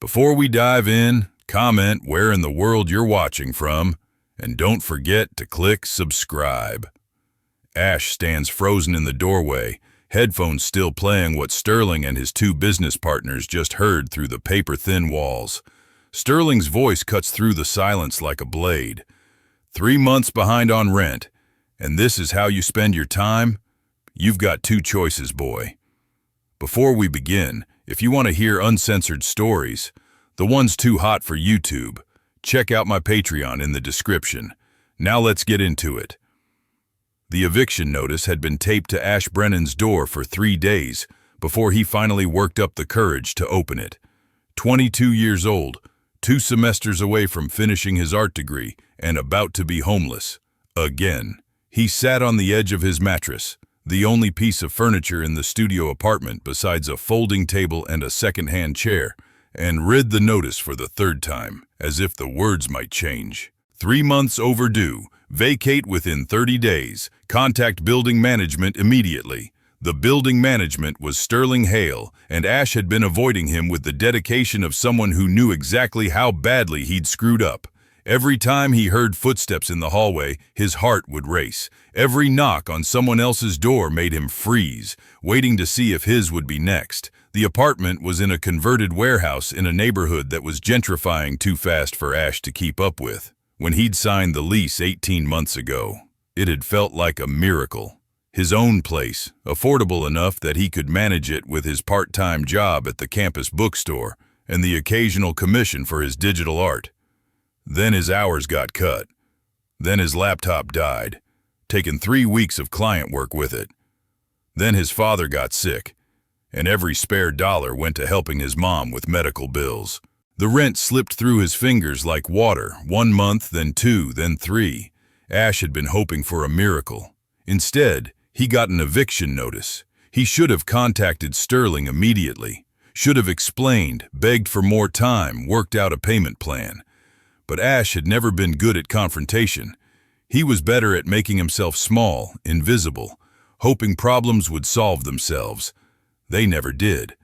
Before we dive in, comment where in the world you're watching from, and don't forget to click subscribe. Ash stands frozen in the doorway, headphones still playing what Sterling and his two business partners just heard through the paper-thin walls. Sterling's voice cuts through the silence like a blade. 3 months behind on rent, and this is how you spend your time? You've got two choices, boy. Before we begin, if you want to hear uncensored stories, the ones too hot for YouTube, check out my Patreon in the description. Now let's get into it. The eviction notice had been taped to Ash Brennan's door for 3 days before he finally worked up the courage to open it. 22 years old, 2 semesters away from finishing his art degree, and about to be homeless. Again. He sat on the edge of his mattress, the only piece of furniture in the studio apartment besides a folding table and a second-hand chair, and read the notice for the 3rd time, as if the words might change. 3 months overdue. Vacate within 30 days. Contact building management immediately. The building management was Sterling Hale, and Ash had been avoiding him with the dedication of someone who knew exactly how badly he'd screwed up. Every time he heard footsteps in the hallway, his heart would race. Every knock on someone else's door made him freeze, waiting to see if his would be next. The apartment was in a converted warehouse in a neighborhood that was gentrifying too fast for Ash to keep up with. When he'd signed the lease 18 months ago, it had felt like a miracle. His own place, affordable enough that he could manage it with his part-time job at the campus bookstore and the occasional commission for his digital art. Then his hours got cut. Then his laptop died, taking 3 weeks of client work with it. Then his father got sick, and every spare dollar went to helping his mom with medical bills. The rent slipped through his fingers like water, 1 month, then 2, then 3. Ash had been hoping for a miracle. Instead, he got an eviction notice. He should have contacted Sterling immediately, should have explained, begged for more time, worked out a payment plan. But Ash had never been good at confrontation. He was better at making himself small, invisible, hoping problems would solve themselves. They never did.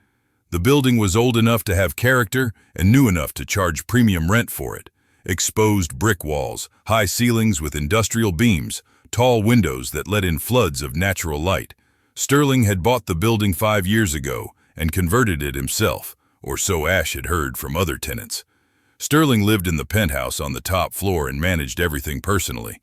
The building was old enough to have character and new enough to charge premium rent for it. Exposed brick walls, high ceilings with industrial beams, tall windows that let in floods of natural light. Sterling had bought the building 5 years ago and converted it himself, or so Ash had heard from other tenants. Sterling lived in the penthouse on the top floor and managed everything personally.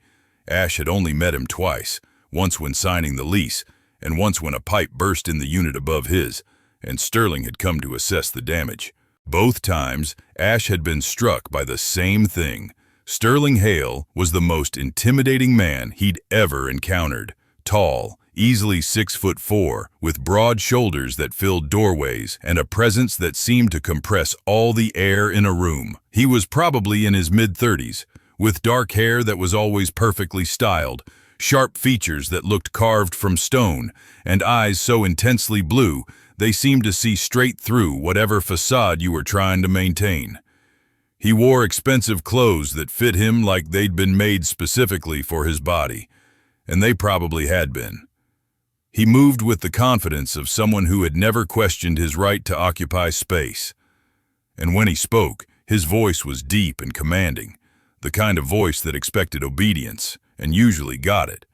Ash had only met him twice, once when signing the lease, and once when a pipe burst in the unit above his, and Sterling had come to assess the damage. Both times, Ash had been struck by the same thing. Sterling Hale was the most intimidating man he'd ever encountered. Tall, easily 6'4", with broad shoulders that filled doorways and a presence that seemed to compress all the air in a room. He was probably in his mid-30s, with dark hair that was always perfectly styled, sharp features that looked carved from stone, and eyes so intensely blue they seemed to see straight through whatever facade you were trying to maintain. He wore expensive clothes that fit him like they'd been made specifically for his body, and they probably had been. He moved with the confidence of someone who had never questioned his right to occupy space. And when he spoke, his voice was deep and commanding, the kind of voice that expected obedience, and usually got it.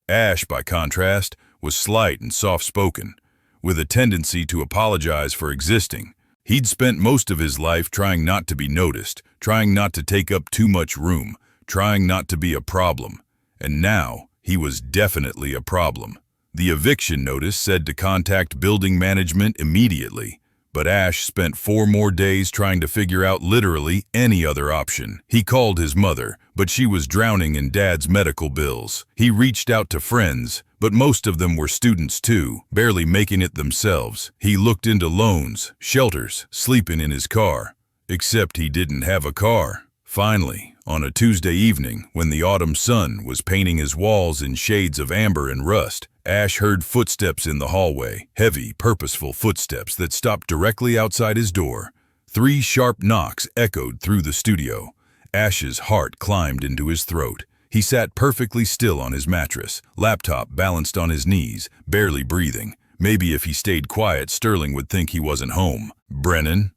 Ash, by contrast, was slight and soft-spoken, with a tendency to apologize for existing. He'd spent most of his life trying not to be noticed, trying not to take up too much room, trying not to be a problem. And now, he was definitely a problem. The eviction notice said to contact building management immediately, but Ash spent 4 more days trying to figure out literally any other option. He called his mother, but she was drowning in Dad's medical bills. He reached out to friends, but most of them were students too, barely making it themselves. He looked into loans, shelters, sleeping in his car. Except he didn't have a car. Finally, on a Tuesday evening, when the autumn sun was painting his walls in shades of amber and rust, Ash heard footsteps in the hallway, heavy, purposeful footsteps that stopped directly outside his door. 3 sharp knocks echoed through the studio. Ash's heart climbed into his throat. He sat perfectly still on his mattress, laptop balanced on his knees, barely breathing. Maybe if he stayed quiet, Sterling would think he wasn't home. "Brennan?"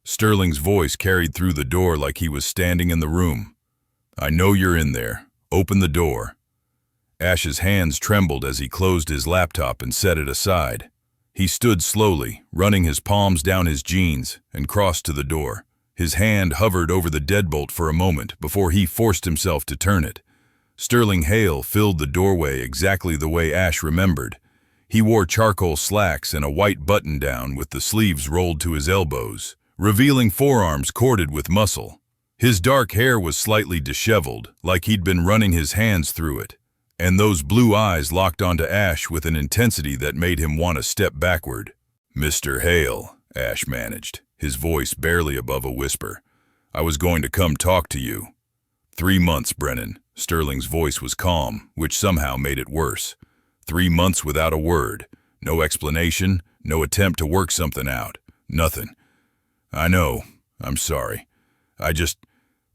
Sterling's voice carried through the door like he was standing in the room. "I know you're in there. Open the door." Ash's hands trembled as he closed his laptop and set it aside. He stood slowly, running his palms down his jeans, and crossed to the door. His hand hovered over the deadbolt for a moment before he forced himself to turn it. Sterling Hale filled the doorway exactly the way Ash remembered. He wore charcoal slacks and a white button-down with the sleeves rolled to his elbows, revealing forearms corded with muscle. His dark hair was slightly disheveled, like he'd been running his hands through it, and those blue eyes locked onto Ash with an intensity that made him want to step backward. "Mr. Hale," Ash managed, his voice barely above a whisper. "I was going to come talk to you." 3 months, Brennan." Sterling's voice was calm, which somehow made it worse. 3 months without a word. No explanation, no attempt to work something out. Nothing. "I know. I'm sorry.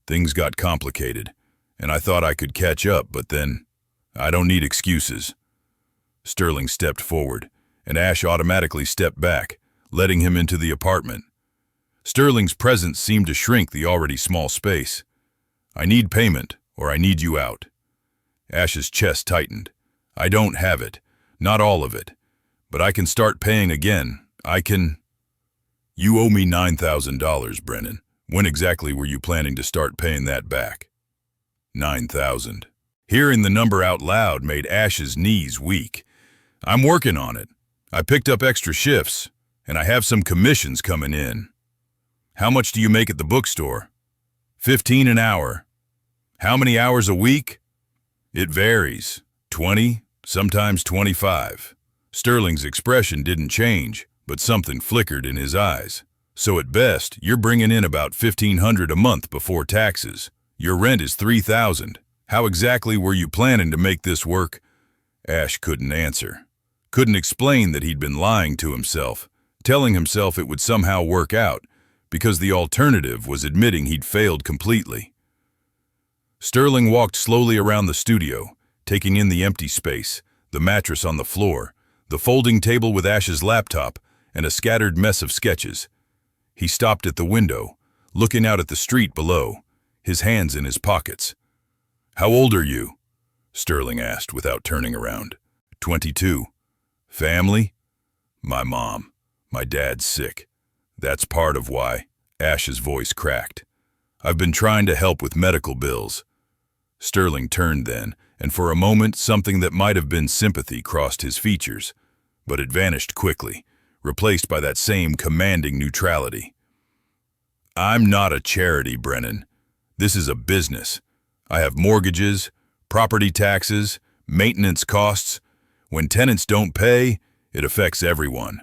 Things got complicated, and I thought I could catch up, but then, I don't need excuses." Sterling stepped forward, and Ash automatically stepped back, letting him into the apartment. Sterling's presence seemed to shrink the already small space. "I need payment, or I need you out." Ash's chest tightened. "I don't have it. Not all of it. But I can start paying again. I can—" "You owe me $9,000, Brennan. When exactly were you planning to start paying that back?" "9,000. Hearing the number out loud made Ash's knees weak. "I'm working on it. I picked up extra shifts, and I have some commissions coming in." "How much do you make at the bookstore?" $15 an hour. "How many hours a week?" "It varies. 20, sometimes 25. Sterling's expression didn't change, but something flickered in his eyes. "So at best, you're bringing in about $1,500 a month before taxes. Your rent is $3,000. How exactly were you planning to make this work?" Ash couldn't answer. Couldn't explain that he'd been lying to himself, telling himself it would somehow work out, because the alternative was admitting he'd failed completely. Sterling walked slowly around the studio, taking in the empty space, the mattress on the floor, the folding table with Ash's laptop, and a scattered mess of sketches. He stopped at the window, looking out at the street below, his hands in his pockets. "How old are you?" Sterling asked without turning around. 22. "Family?" "My mom. My dad's sick. That's part of why." Ash's voice cracked. "I've been trying to help with medical bills." Sterling turned then, and for a moment something that might have been sympathy crossed his features, but it vanished quickly, replaced by that same commanding neutrality. "I'm not a charity, Brennan. This is a business. I have mortgages, property taxes, maintenance costs. When tenants don't pay, it affects everyone."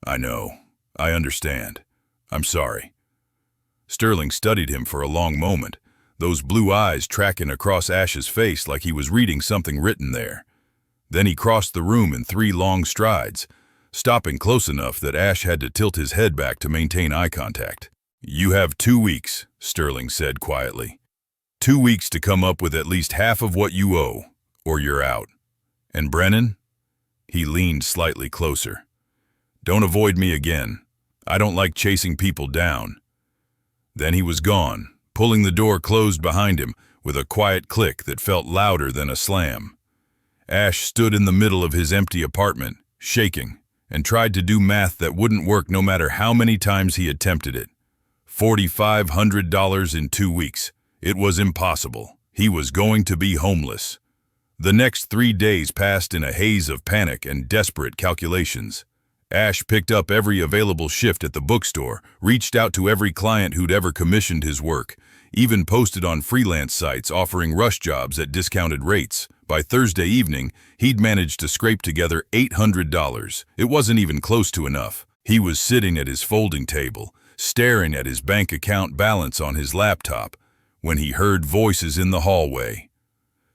"I know. I understand. I'm sorry." Sterling studied him for a long moment, those blue eyes tracking across Ash's face like he was reading something written there. Then he crossed the room in 3 long strides, stopping close enough that Ash had to tilt his head back to maintain eye contact. "You have 2 weeks, Sterling said quietly. 2 weeks to come up with at least half of what you owe, or you're out. And Brennan?" He leaned slightly closer. "Don't avoid me again. I don't like chasing people down." Then he was gone, pulling the door closed behind him with a quiet click that felt louder than a slam. Ash stood in the middle of his empty apartment, shaking, and tried to do math that wouldn't work no matter how many times he attempted it. $4,500 in 2 weeks. It was impossible. He was going to be homeless. The next 3 days passed in a haze of panic and desperate calculations. Ash picked up every available shift at the bookstore, reached out to every client who'd ever commissioned his work, even posted on freelance sites offering rush jobs at discounted rates. By Thursday evening, he'd managed to scrape together $800. It wasn't even close to enough. He was sitting at his folding table, staring at his bank account balance on his laptop, when he heard voices in the hallway.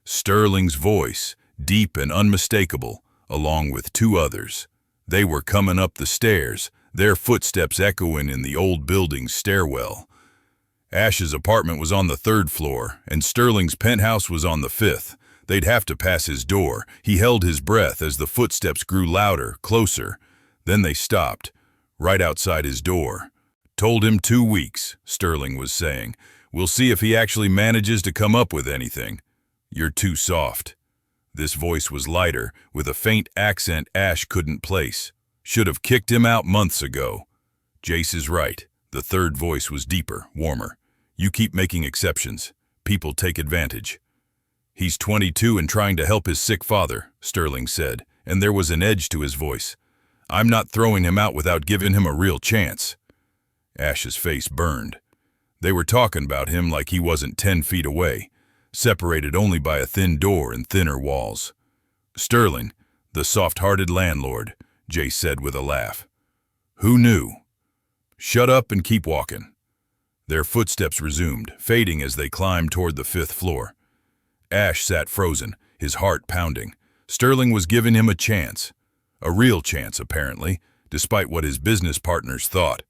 Sterling's voice, deep and unmistakable, along with 2 others. They were coming up the stairs, their footsteps echoing in the old building's stairwell. Ash's apartment was on the 3rd floor, and Sterling's penthouse was on the 5th. They'd have to pass his door. He held his breath as the footsteps grew louder, closer. Then they stopped, right outside his door. Told him 2 weeks, Sterling was saying. We'll see if he actually manages to come up with anything. You're too soft. This voice was lighter, with a faint accent Ash couldn't place. Should have kicked him out months ago. Jace is right. The third voice was deeper, warmer. You keep making exceptions. People take advantage. He's 22 and trying to help his sick father, Sterling said, and there was an edge to his voice. I'm not throwing him out without giving him a real chance. Ash's face burned. They were talking about him like he wasn't 10 feet away, separated only by a thin door and thinner walls. Sterling, the soft-hearted landlord, Jace said with a laugh. Who knew? Shut up and keep walking. Their footsteps resumed, fading as they climbed toward the 5th floor. Ash sat frozen, his heart pounding. Sterling was giving him a chance. A real chance, apparently, despite what his business partners thought.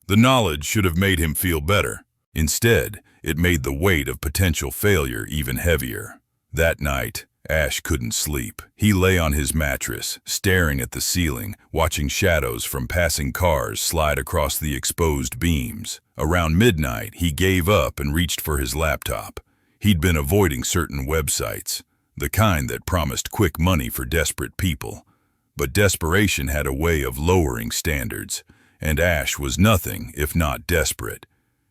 The knowledge should have made him feel better. Instead, it made the weight of potential failure even heavier. That night, Ash couldn't sleep. He lay on his mattress, staring at the ceiling, watching shadows from passing cars slide across the exposed beams. Around midnight, he gave up and reached for his laptop. He'd been avoiding certain websites, the kind that promised quick money for desperate people. But desperation had a way of lowering standards, and Ash was nothing if not desperate.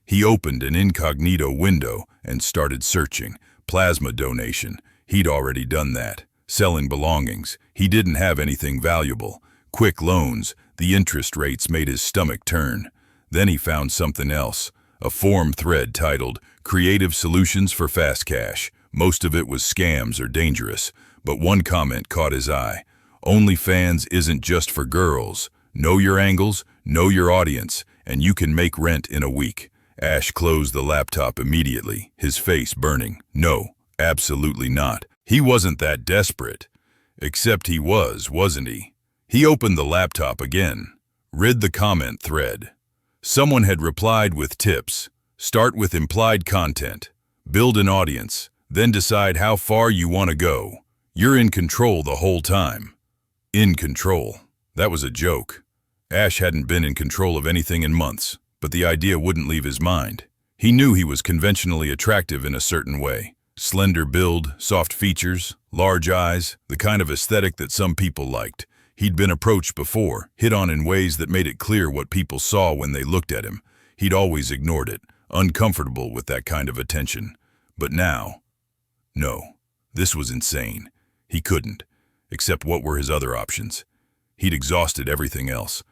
He opened an incognito window and started searching. Plasma donation. He'd already done that. Selling belongings. He didn't have anything valuable. Quick loans. The interest rates made his stomach turn. Then he found something else. A forum thread titled, Creative Solutions for Fast Cash. Most of it was scams or dangerous, but one comment caught his eye. OnlyFans isn't just for girls. Know your angles, know your audience, and you can make rent in a week. Ash closed the laptop immediately, his face burning. No, absolutely not. He wasn't that desperate. Except he was, wasn't he? He opened the laptop again. Read the comment thread. Someone had replied with tips. Start with implied content. Build an audience. Then decide how far you want to go. You're in control the whole time. In control. That was a joke. Ash hadn't been in control of anything in months, but the idea wouldn't leave his mind. He knew he was conventionally attractive in a certain way. Slender build, soft features, large eyes, the kind of aesthetic that some people liked. He'd been approached before, hit on in ways that made it clear what people saw when they looked at him. He'd always ignored it, uncomfortable with that kind of attention. But now, no, this was insane. He couldn't. Except what were his other options? He'd exhausted everything else.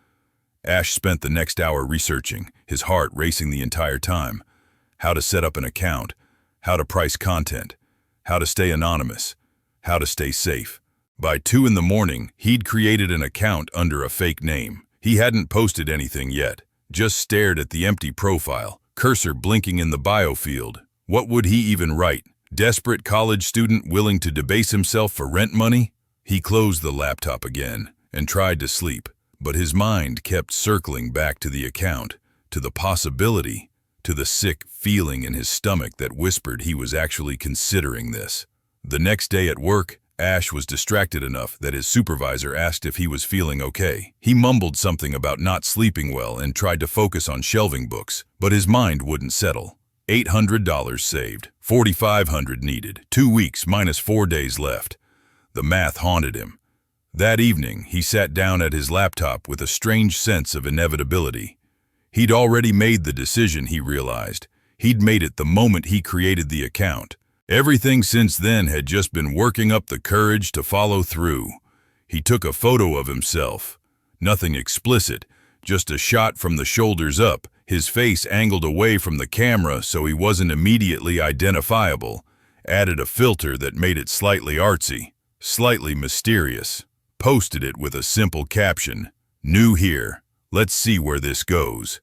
Ash spent the next hour researching, his heart racing the entire time. How to set up an account, how to price content, how to stay anonymous, how to stay safe. By 2 in the morning, he'd created an account under a fake name. He hadn't posted anything yet, just stared at the empty profile, cursor blinking in the bio field. What would he even write? Desperate college student willing to debase himself for rent money? He closed the laptop again and tried to sleep, but his mind kept circling back to the account, to the possibility, to the sick feeling in his stomach that whispered he was actually considering this. The next day at work, Ash was distracted enough that his supervisor asked if he was feeling okay. He mumbled something about not sleeping well and tried to focus on shelving books, but his mind wouldn't settle. $800 saved, $4,500 needed, 2 weeks minus 4 days left. The math haunted him. That evening, he sat down at his laptop with a strange sense of inevitability. He'd already made the decision, he realized. He'd made it the moment he created the account. Everything since then had just been working up the courage to follow through. He took a photo of himself. Nothing explicit, just a shot from the shoulders up, his face angled away from the camera so he wasn't immediately identifiable. Added a filter that made it slightly artsy, slightly mysterious. Posted it with a simple caption, "New here. Let's see where this goes."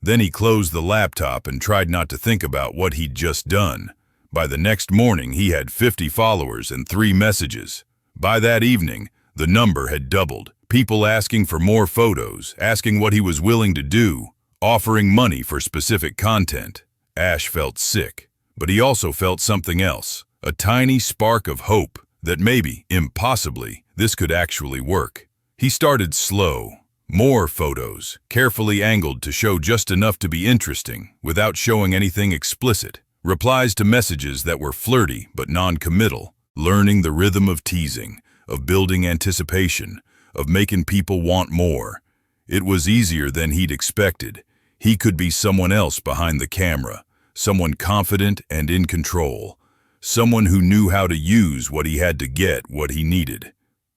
Then he closed the laptop and tried not to think about what he'd just done. By the next morning, he had 50 followers and 3 messages. By that evening, the number had doubled. People asking for more photos, asking what he was willing to do, offering money for specific content. Ash felt sick, but he also felt something else, a tiny spark of hope that maybe, impossibly, this could actually work. He started slow, More photos, carefully angled to show just enough to be interesting, without showing anything explicit. Replies to messages that were flirty but non-committal. Learning the rhythm of teasing, of building anticipation, of making people want more. It was easier than he'd expected. He could be someone else behind the camera, someone confident and in control, someone who knew how to use what he had to get what he needed.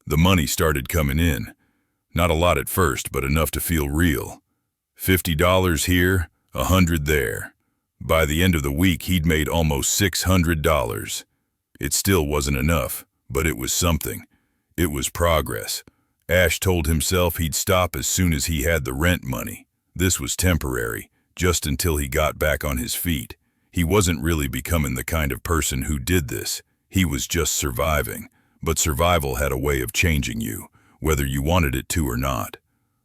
The money started coming in. Not a lot at first, but enough to feel real. $50 here, $100 there. By the end of the week, he'd made almost $600. It still wasn't enough, but it was something. It was progress. Ash told himself he'd stop as soon as he had the rent money. This was temporary, just until he got back on his feet. He wasn't really becoming the kind of person who did this. He was just surviving. But survival had a way of changing you, whether you wanted it to or not.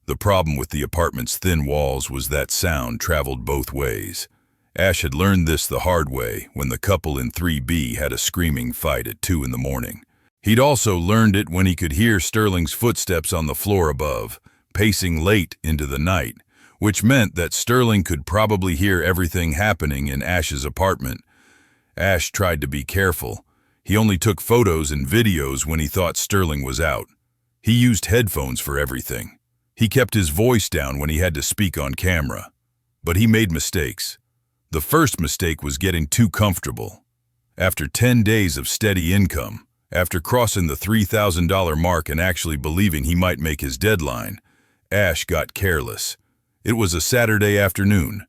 The problem with the apartment's thin walls was that sound traveled both ways. Ash had learned this the hard way when the couple in 3B had a screaming fight at 2 in the morning. He'd also learned it when he could hear Sterling's footsteps on the floor above, pacing late into the night, which meant that Sterling could probably hear everything happening in Ash's apartment. Ash tried to be careful. He only took photos and videos when he thought Sterling was out. He used headphones for everything. He kept his voice down when he had to speak on camera. But he made mistakes. The first mistake was getting too comfortable. After 10 days of steady income, after crossing the $3,000 mark and actually believing he might make his deadline, Ash got careless. It was a Saturday afternoon.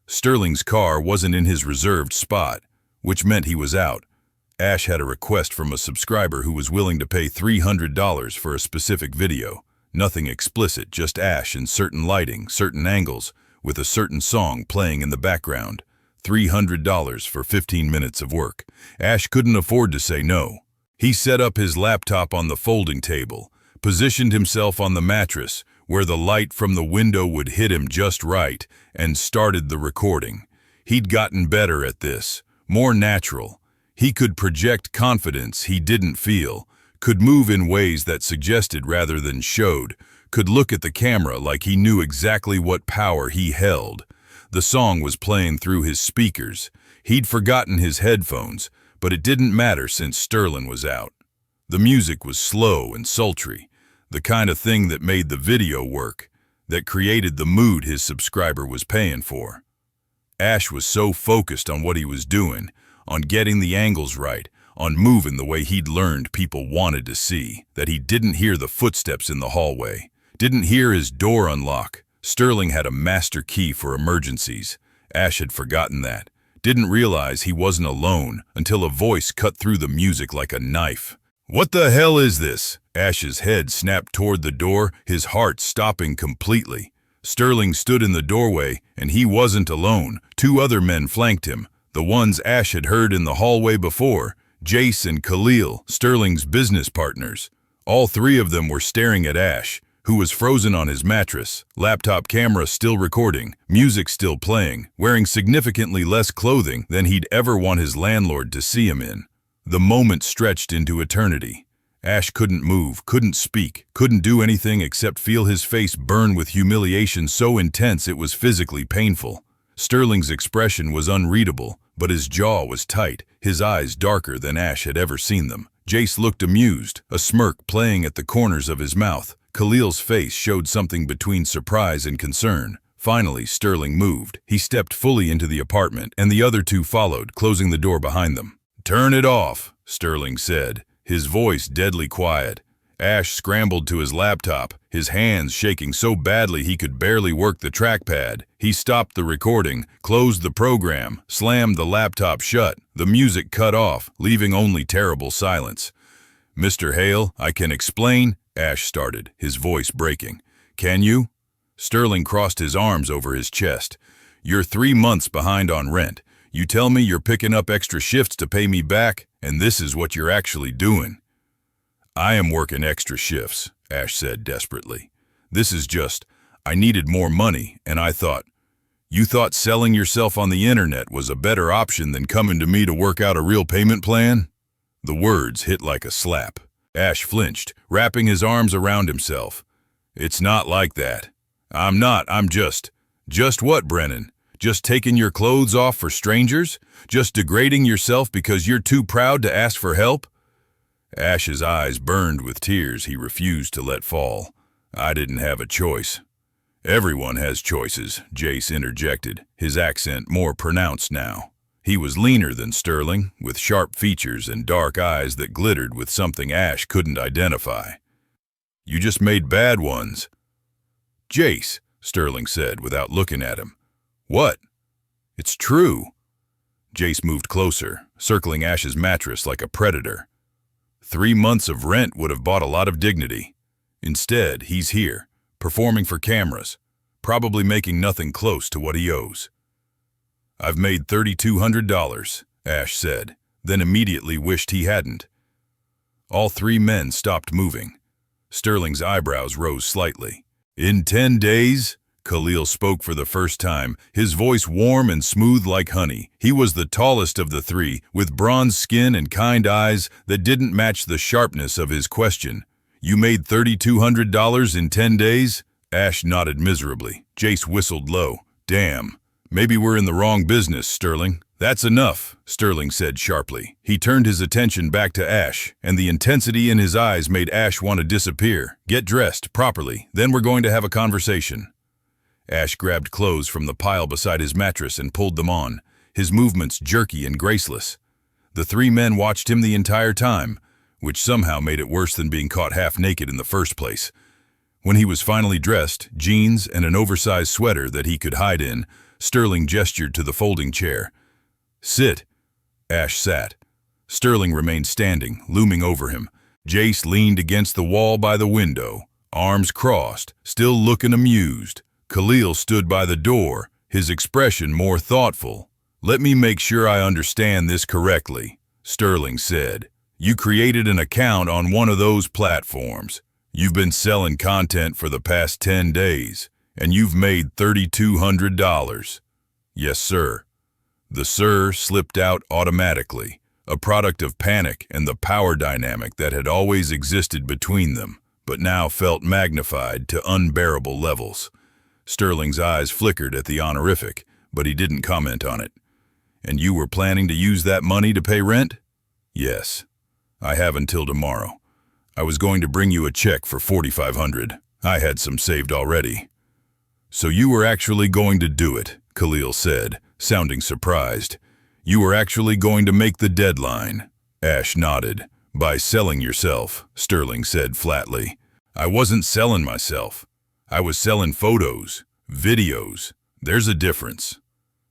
Sterling's car wasn't in his reserved spot, which meant he was out. Ash had a request from a subscriber who was willing to pay $300 for a specific video. Nothing explicit, just Ash in certain lighting, certain angles, with a certain song playing in the background. $300 for 15 minutes of work. Ash couldn't afford to say no. He set up his laptop on the folding table, positioned himself on the mattress where the light from the window would hit him just right, and started the recording. He'd gotten better at this, more natural. He could project confidence he didn't feel, could move in ways that suggested rather than showed, could look at the camera like he knew exactly what power he held. The song was playing through his speakers. He'd forgotten his headphones, but it didn't matter since Sterling was out. The music was slow and sultry, the kind of thing that made the video work, that created the mood his subscriber was paying for. Ash was so focused on what he was doing, on getting the angles right, on moving the way he'd learned people wanted to see, that he didn't hear the footsteps in the hallway, didn't hear his door unlock. Sterling had a master key for emergencies. Ash had forgotten that, didn't realize he wasn't alone until a voice cut through the music like a knife. "What the hell is this?" Ash's head snapped toward the door, his heart stopping completely. Sterling stood in the doorway, and he wasn't alone. 2 other men flanked him, the ones Ash had heard in the hallway before, Jace and Khalil, Sterling's business partners. All 3 of them were staring at Ash, who was frozen on his mattress, laptop camera still recording, music still playing, wearing significantly less clothing than he'd ever want his landlord to see him in. The moment stretched into eternity. Ash couldn't move, couldn't speak, couldn't do anything except feel his face burn with humiliation so intense it was physically painful. Sterling's expression was unreadable, but his jaw was tight, his eyes darker than Ash had ever seen them. Jace looked amused, a smirk playing at the corners of his mouth. Khalil's face showed something between surprise and concern. Finally, Sterling moved. He stepped fully into the apartment, and the other 2 followed, closing the door behind them. "Turn it off," Sterling said, his voice deadly quiet. Ash scrambled to his laptop, his hands shaking so badly he could barely work the trackpad. He stopped the recording, closed the program, slammed the laptop shut. The music cut off, leaving only terrible silence. "Mr. Hale, I can explain," Ash started, his voice breaking. "Can you?" Sterling crossed his arms over his chest. "You're 3 months behind on rent. You tell me you're picking up extra shifts to pay me back, and this is what you're actually doing." "I am working extra shifts," Ash said desperately. "This is just, I needed more money, and I thought, you thought selling yourself on the internet was a better option than coming to me to work out a real payment plan?" The words hit like a slap. Ash flinched, wrapping his arms around himself. It's not like that. I'm just... Just what, Brennan? Just taking your clothes off for strangers? Just degrading yourself because you're too proud to ask for help? Ash's eyes burned with tears he refused to let fall. I didn't have a choice. Everyone has choices, Jace interjected, his accent more pronounced now. He was leaner than Sterling, with sharp features and dark eyes that glittered with something Ash couldn't identify. You just made bad ones. Jace, Sterling said without looking at him. What? It's true. Jace moved closer, circling Ash's mattress like a predator. 3 months of rent would have bought a lot of dignity. Instead, he's here, performing for cameras, probably making nothing close to what he owes. I've made $3,200, Ash said, then immediately wished he hadn't. All 3 men stopped moving. Sterling's eyebrows rose slightly. In 10 days? Khalil spoke for the first time, his voice warm and smooth like honey. He was the tallest of the 3, with bronze skin and kind eyes that didn't match the sharpness of his question. You made $3,200 in 10 days? Ash nodded miserably. Jace whistled low. Damn. Maybe we're in the wrong business, Sterling. That's enough, Sterling said sharply. He turned his attention back to Ash, and the intensity in his eyes made Ash want to disappear. Get dressed, properly, then we're going to have a conversation. Ash grabbed clothes from the pile beside his mattress and pulled them on, his movements jerky and graceless. The 3 men watched him the entire time, which somehow made it worse than being caught half naked in the first place. When he was finally dressed, jeans and an oversized sweater that he could hide in, Sterling gestured to the folding chair. Sit. Ash sat. Sterling remained standing, looming over him. Jace leaned against the wall by the window, arms crossed, still looking amused. Khalil stood by the door, his expression more thoughtful. Let me make sure I understand this correctly, Sterling said. You created an account on one of those platforms. You've been selling content for the past 10 days, and you've made $3,200. Yes, sir. The sir slipped out automatically, a product of panic and the power dynamic that had always existed between them, but now felt magnified to unbearable levels. Sterling's eyes flickered at the honorific, but he didn't comment on it. And you were planning to use that money to pay rent? Yes. I have until tomorrow. I was going to bring you a check for $4,500. I had some saved already. So you were actually going to do it, Khalil said, sounding surprised. You were actually going to make the deadline. Ash nodded. By selling yourself, Sterling said flatly. I wasn't selling myself. I was selling photos, videos. There's a difference.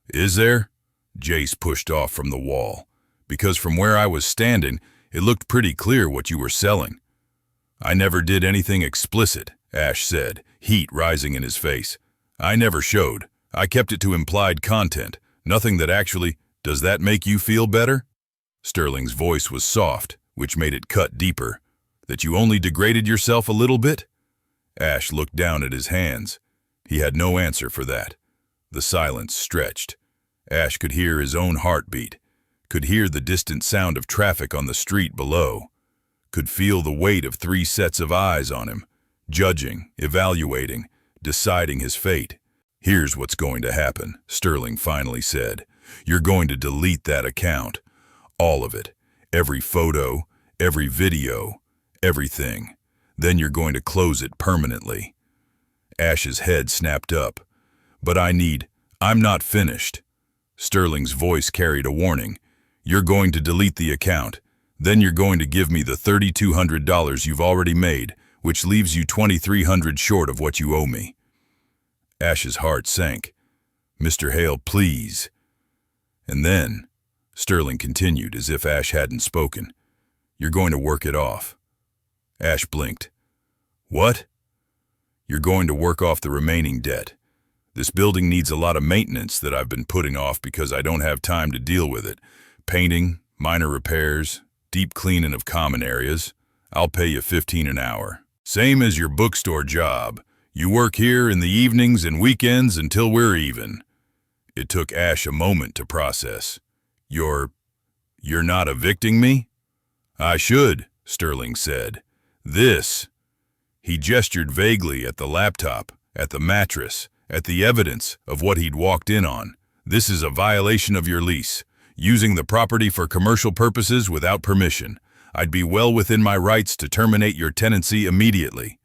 Is there? Jace pushed off from the wall. Because from where I was standing, it looked pretty clear what you were selling. I never did anything explicit, Ash said, heat rising in his face. I never showed. I kept it to implied content, nothing that actually... Does that make you feel better? Sterling's voice was soft, which made it cut deeper. That you only degraded yourself a little bit? Ash looked down at his hands. He had no answer for that. The silence stretched. Ash could hear his own heartbeat, could hear the distant sound of traffic on the street below, could feel the weight of 3 sets of eyes on him, judging, evaluating, deciding his fate. Here's what's going to happen, Sterling finally said. You're going to delete that account. All of it. Every photo, every video, everything. Then you're going to close it permanently. Ash's head snapped up. But I'm not finished. Sterling's voice carried a warning. You're going to delete the account. Then you're going to give me the $3,200 you've already made, which leaves you $2,300 short of what you owe me. Ash's heart sank. Mr. Hale, please. And then, Sterling continued as if Ash hadn't spoken, you're going to work it off. Ash blinked. What? You're going to work off the remaining debt. This building needs a lot of maintenance that I've been putting off because I don't have time to deal with it. Painting, minor repairs, deep cleaning of common areas. I'll pay you $15 an hour. Same as your bookstore job. You work here in the evenings and weekends until we're even. It took Ash a moment to process. You're not evicting me? I should, Sterling said. He He gestured vaguely at the laptop, at the mattress, at the evidence of what he'd walked in on. "This is a violation of your lease. Using the property for commercial purposes without permission. I'd be well within my rights to terminate your tenancy immediately."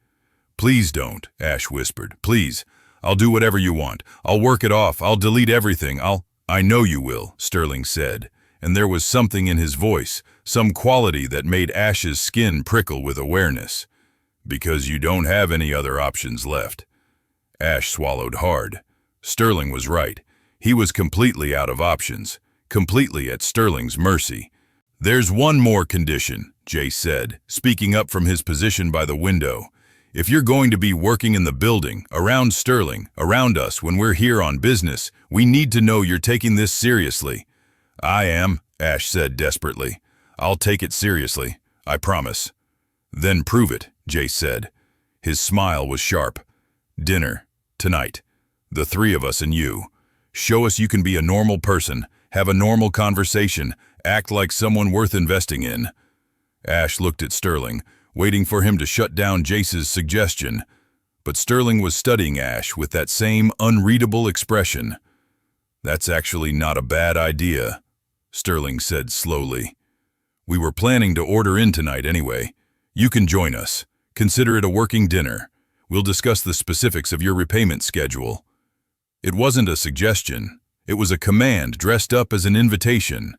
"Please don't," Ash whispered. "Please. I'll do whatever you want. I'll work it off. I'll delete everything. "I know you will," Sterling said, and there was something in his voice, some quality that made Ash's skin prickle with awareness. "Because you don't have any other options left." Ash swallowed hard. Sterling was right. He was completely out of options, completely at Sterling's mercy. "There's one more condition," Jay said, speaking up from his position by the window. "If you're going to be working in the building, around Sterling, around us when we're here on business, we need to know you're taking this seriously." "I am," Ash said desperately. "I'll take it seriously. I promise." "Then prove it," Jay said. His smile was sharp. "Dinner. Tonight. The three of us and you. Show us you can be a normal person, have a normal conversation, act like someone worth investing in." Ash looked at Sterling, waiting for him to shut down Jace's suggestion. But Sterling was studying Ash with that same unreadable expression. "That's actually not a bad idea," Sterling said slowly. "We were planning to order in tonight anyway. You can join us. Consider it a working dinner. We'll discuss the specifics of your repayment schedule." It wasn't a suggestion. It was a command dressed up as an invitation.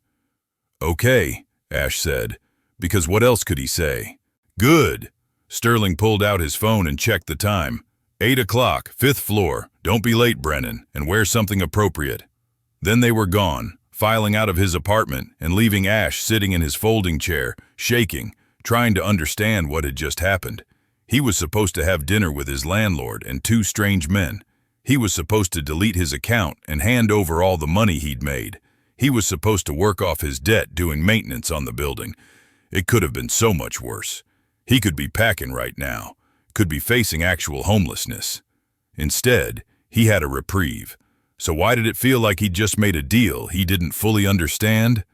"Okay," Ash said, because what else could he say? "Good." Sterling pulled out his phone and checked the time. 8 o'clock, 5th floor. Don't be late, Brennan, and wear something appropriate." Then they were gone, filing out of his apartment and leaving Ash sitting in his folding chair, shaking, trying to understand what had just happened. He was supposed to have dinner with his landlord and two strange men. He was supposed to delete his account and hand over all the money he'd made. He was supposed to work off his debt doing maintenance on the building. It could have been so much worse. He could be packing right now, could be facing actual homelessness. Instead, he had a reprieve. So why did it feel like he'd just made a deal he didn't fully understand?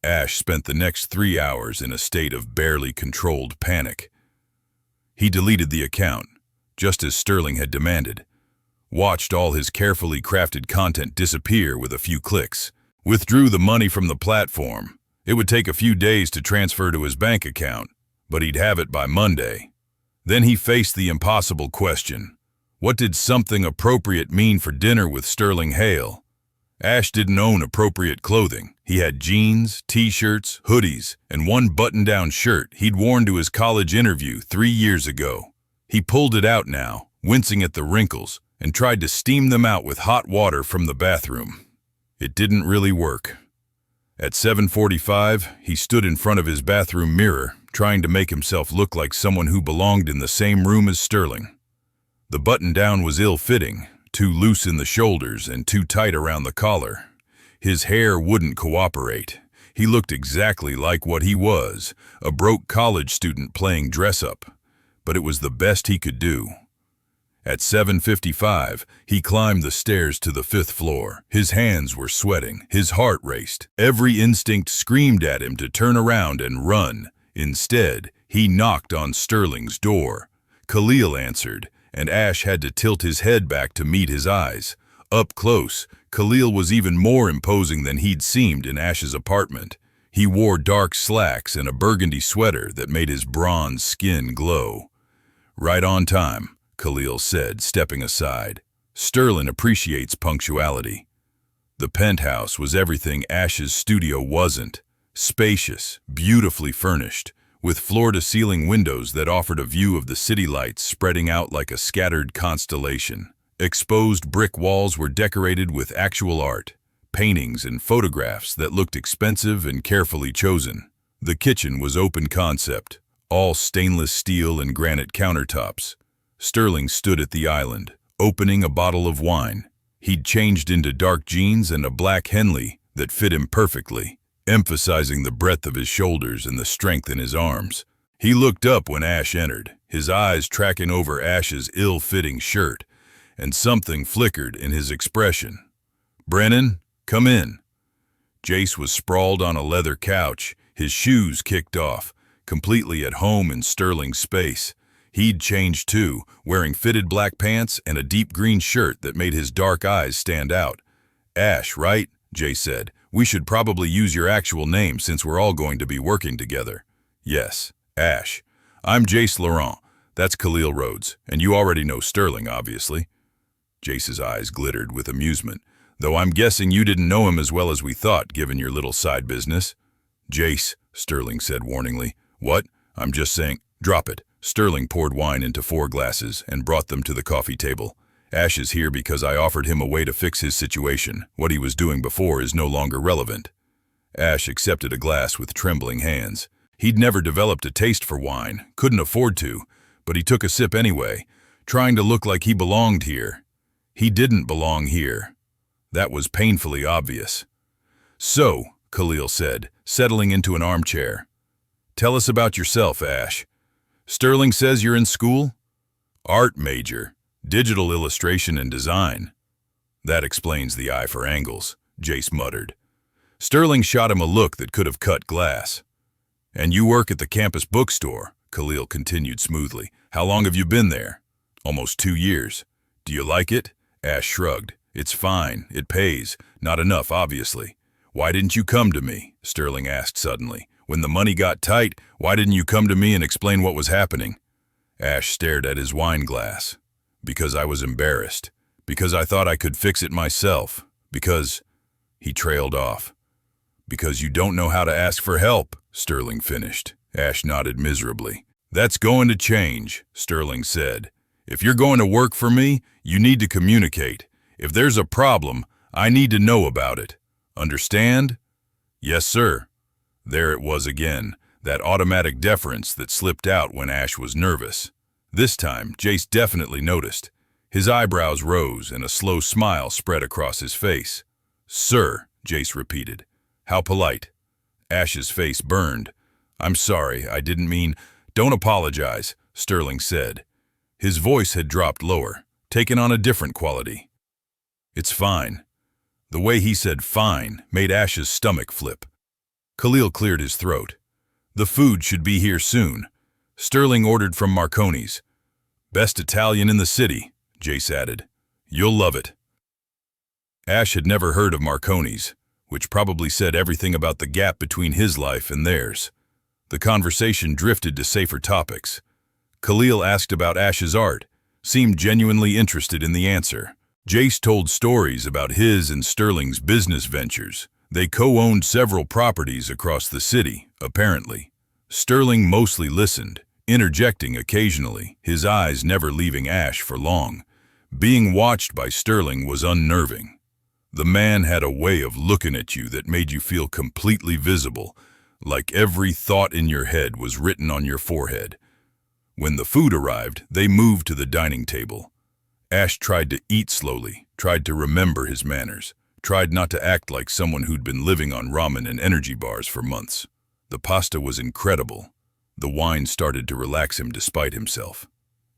Ash spent the next 3 hours in a state of barely controlled panic. He deleted the account, just as Sterling had demanded. Watched all his carefully crafted content disappear with a few clicks. Withdrew the money from the platform. It would take a few days to transfer to his bank account, but he'd have it by Monday. Then he faced the impossible question. What did something appropriate mean for dinner with Sterling Hale? Ash didn't own appropriate clothing. He had jeans, t-shirts, hoodies, and one button-down shirt he'd worn to his college interview 3 years ago. He pulled it out now, wincing at the wrinkles, and tried to steam them out with hot water from the bathroom. It didn't really work. At 7:45, he stood in front of his bathroom mirror, trying to make himself look like someone who belonged in the same room as Sterling. The button-down was ill-fitting, too loose in the shoulders and too tight around the collar. His hair wouldn't cooperate. He looked exactly like what he was, a broke college student playing dress-up. But it was the best he could do. At 7:55, he climbed the stairs to the 5th floor. His hands were sweating. His heart raced. Every instinct screamed at him to turn around and run. Instead, he knocked on Sterling's door. Khalil answered, and Ash had to tilt his head back to meet his eyes. Up close, Khalil was even more imposing than he'd seemed in Ash's apartment. He wore dark slacks and a burgundy sweater that made his bronze skin glow. "Right on time," Khalil said, stepping aside. Sterling appreciates punctuality. The penthouse was everything Ash's studio wasn't. Spacious, beautifully furnished, with floor-to-ceiling windows that offered a view of the city lights spreading out like a scattered constellation. Exposed brick walls were decorated with actual art, paintings and photographs that looked expensive and carefully chosen. The kitchen was open concept, all stainless steel and granite countertops. Sterling stood at the island, opening a bottle of wine. He'd changed into dark jeans and a black Henley that fit him perfectly, emphasizing the breadth of his shoulders and the strength in his arms. He looked up when Ash entered, his eyes tracking over Ash's ill-fitting shirt, and something flickered in his expression. "Brennan, come in." Jace was sprawled on a leather couch, his shoes kicked off, completely at home in Sterling's space. He'd changed too, wearing fitted black pants and a deep green shirt that made his dark eyes stand out. "Ash, right?" Jay said. "We should probably use your actual name since we're all going to be working together." "Yes, Ash. I'm Jace Laurent. That's Khalil Rhodes, and you already know Sterling, obviously." Jace's eyes glittered with amusement, "Though I'm guessing you didn't know him as well as we thought, given your little side business." "Jace," Sterling said warningly. "What? I'm just saying—" "Drop it." Sterling poured wine into 4 glasses and brought them to the coffee table. "Ash is here because I offered him a way to fix his situation. What he was doing before is no longer relevant." Ash accepted a glass with trembling hands. He'd never developed a taste for wine, couldn't afford to, but he took a sip anyway, trying to look like he belonged here. He didn't belong here. That was painfully obvious. "So," Khalil said, settling into an armchair, "tell us about yourself, Ash. Sterling says you're in school?" "Art major, digital illustration and design." "That explains the eye for angles," Jace muttered. Sterling shot him a look that could have cut glass. "And you work at the campus bookstore," Khalil continued smoothly. "How long have you been there?" "Almost 2 years. Do you like it?" Ash shrugged. "It's fine. It pays. Not enough, obviously." "Why didn't you come to me?" Sterling asked suddenly. "When the money got tight, why didn't you come to me and explain what was happening?" Ash stared at his wine glass. "Because I was embarrassed. Because I thought I could fix it myself. Because—" He trailed off. "Because you don't know how to ask for help," Sterling finished. Ash nodded miserably. "That's going to change," Sterling said. "If you're going to work for me, you need to communicate. If there's a problem, I need to know about it. Understand?" "Yes, sir." There it was again, that automatic deference that slipped out when Ash was nervous. This time, Jace definitely noticed. His eyebrows rose and a slow smile spread across his face. "Sir," Jace repeated. "How polite." Ash's face burned. "I'm sorry, I didn't mean—" "Don't apologize," Sterling said. His voice had dropped lower, taken on a different quality. "It's fine." The way he said fine made Ash's stomach flip. Khalil cleared his throat. "The food should be here soon." Sterling ordered from Marconi's. "Best Italian in the city," Jace added. "You'll love it." Ash had never heard of Marconi's, which probably said everything about the gap between his life and theirs. The conversation drifted to safer topics. Khalil asked about Ash's art, seemed genuinely interested in the answer. Jace told stories about his and Sterling's business ventures. They co-owned several properties across the city, apparently. Sterling mostly listened, interjecting occasionally, his eyes never leaving Ash for long. Being watched by Sterling was unnerving. The man had a way of looking at you that made you feel completely visible, like every thought in your head was written on your forehead. When the food arrived, they moved to the dining table. Ash tried to eat slowly, tried to remember his manners, tried not to act like someone who'd been living on ramen and energy bars for months. The pasta was incredible. The wine started to relax him despite himself.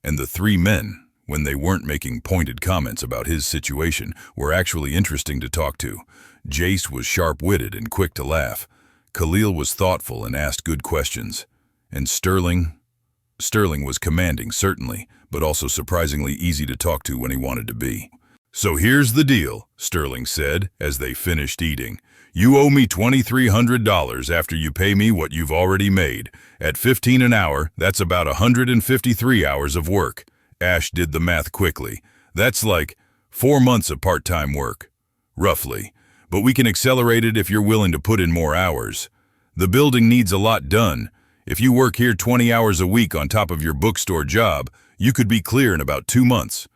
And the 3 men, when they weren't making pointed comments about his situation, were actually interesting to talk to. Jace was sharp-witted and quick to laugh. Khalil was thoughtful and asked good questions. And Sterling was commanding, certainly, but also surprisingly easy to talk to when he wanted to be. "So here's the deal," Sterling said as they finished eating. "You owe me $2,300 after you pay me what you've already made. At $15 an hour, that's about 153 hours of work." Ash did the math quickly. "That's like 4 months of part-time work. Roughly. But we can accelerate it if you're willing to put in more hours. The building needs a lot done. If you work here 20 hours a week on top of your bookstore job, you could be clear in about 2 months.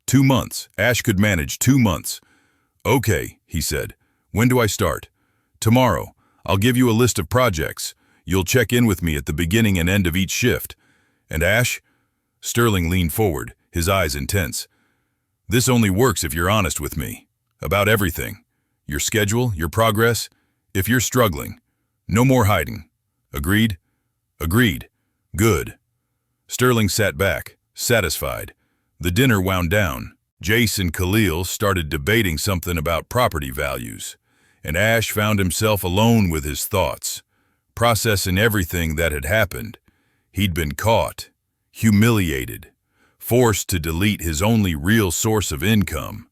2 months. Ash could manage 2 months. "Okay," he said. "When do I start?" "Tomorrow. I'll give you a list of projects. You'll check in with me at the beginning and end of each shift. And Ash?" Sterling leaned forward, his eyes intense. "This only works if you're honest with me. About everything. Your schedule, your progress. If you're struggling. No more hiding. Agreed?" "Agreed." "Good." Sterling sat back, satisfied. The dinner wound down. Jace and Khalil started debating something about property values, and Ash found himself alone with his thoughts, processing everything that had happened. He'd been caught. humiliated, forced to delete his only real source of income.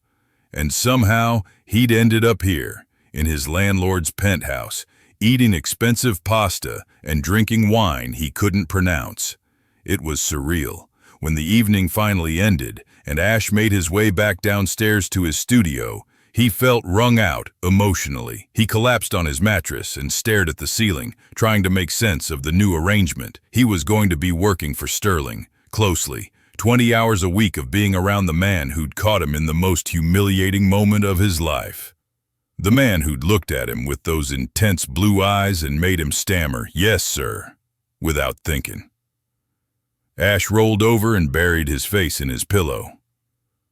And somehow he'd ended up here, in his landlord's penthouse, eating expensive pasta and drinking wine he couldn't pronounce. It was surreal. When the evening finally ended and Ash made his way back downstairs to his studio, he felt wrung out emotionally. He collapsed on his mattress and stared at the ceiling, trying to make sense of the new arrangement. He was going to be working for Sterling, closely, 20 hours a week of being around the man who'd caught him in the most humiliating moment of his life. The man who'd looked at him with those intense blue eyes and made him stammer, "Yes, sir," without thinking. Ash rolled over and buried his face in his pillow.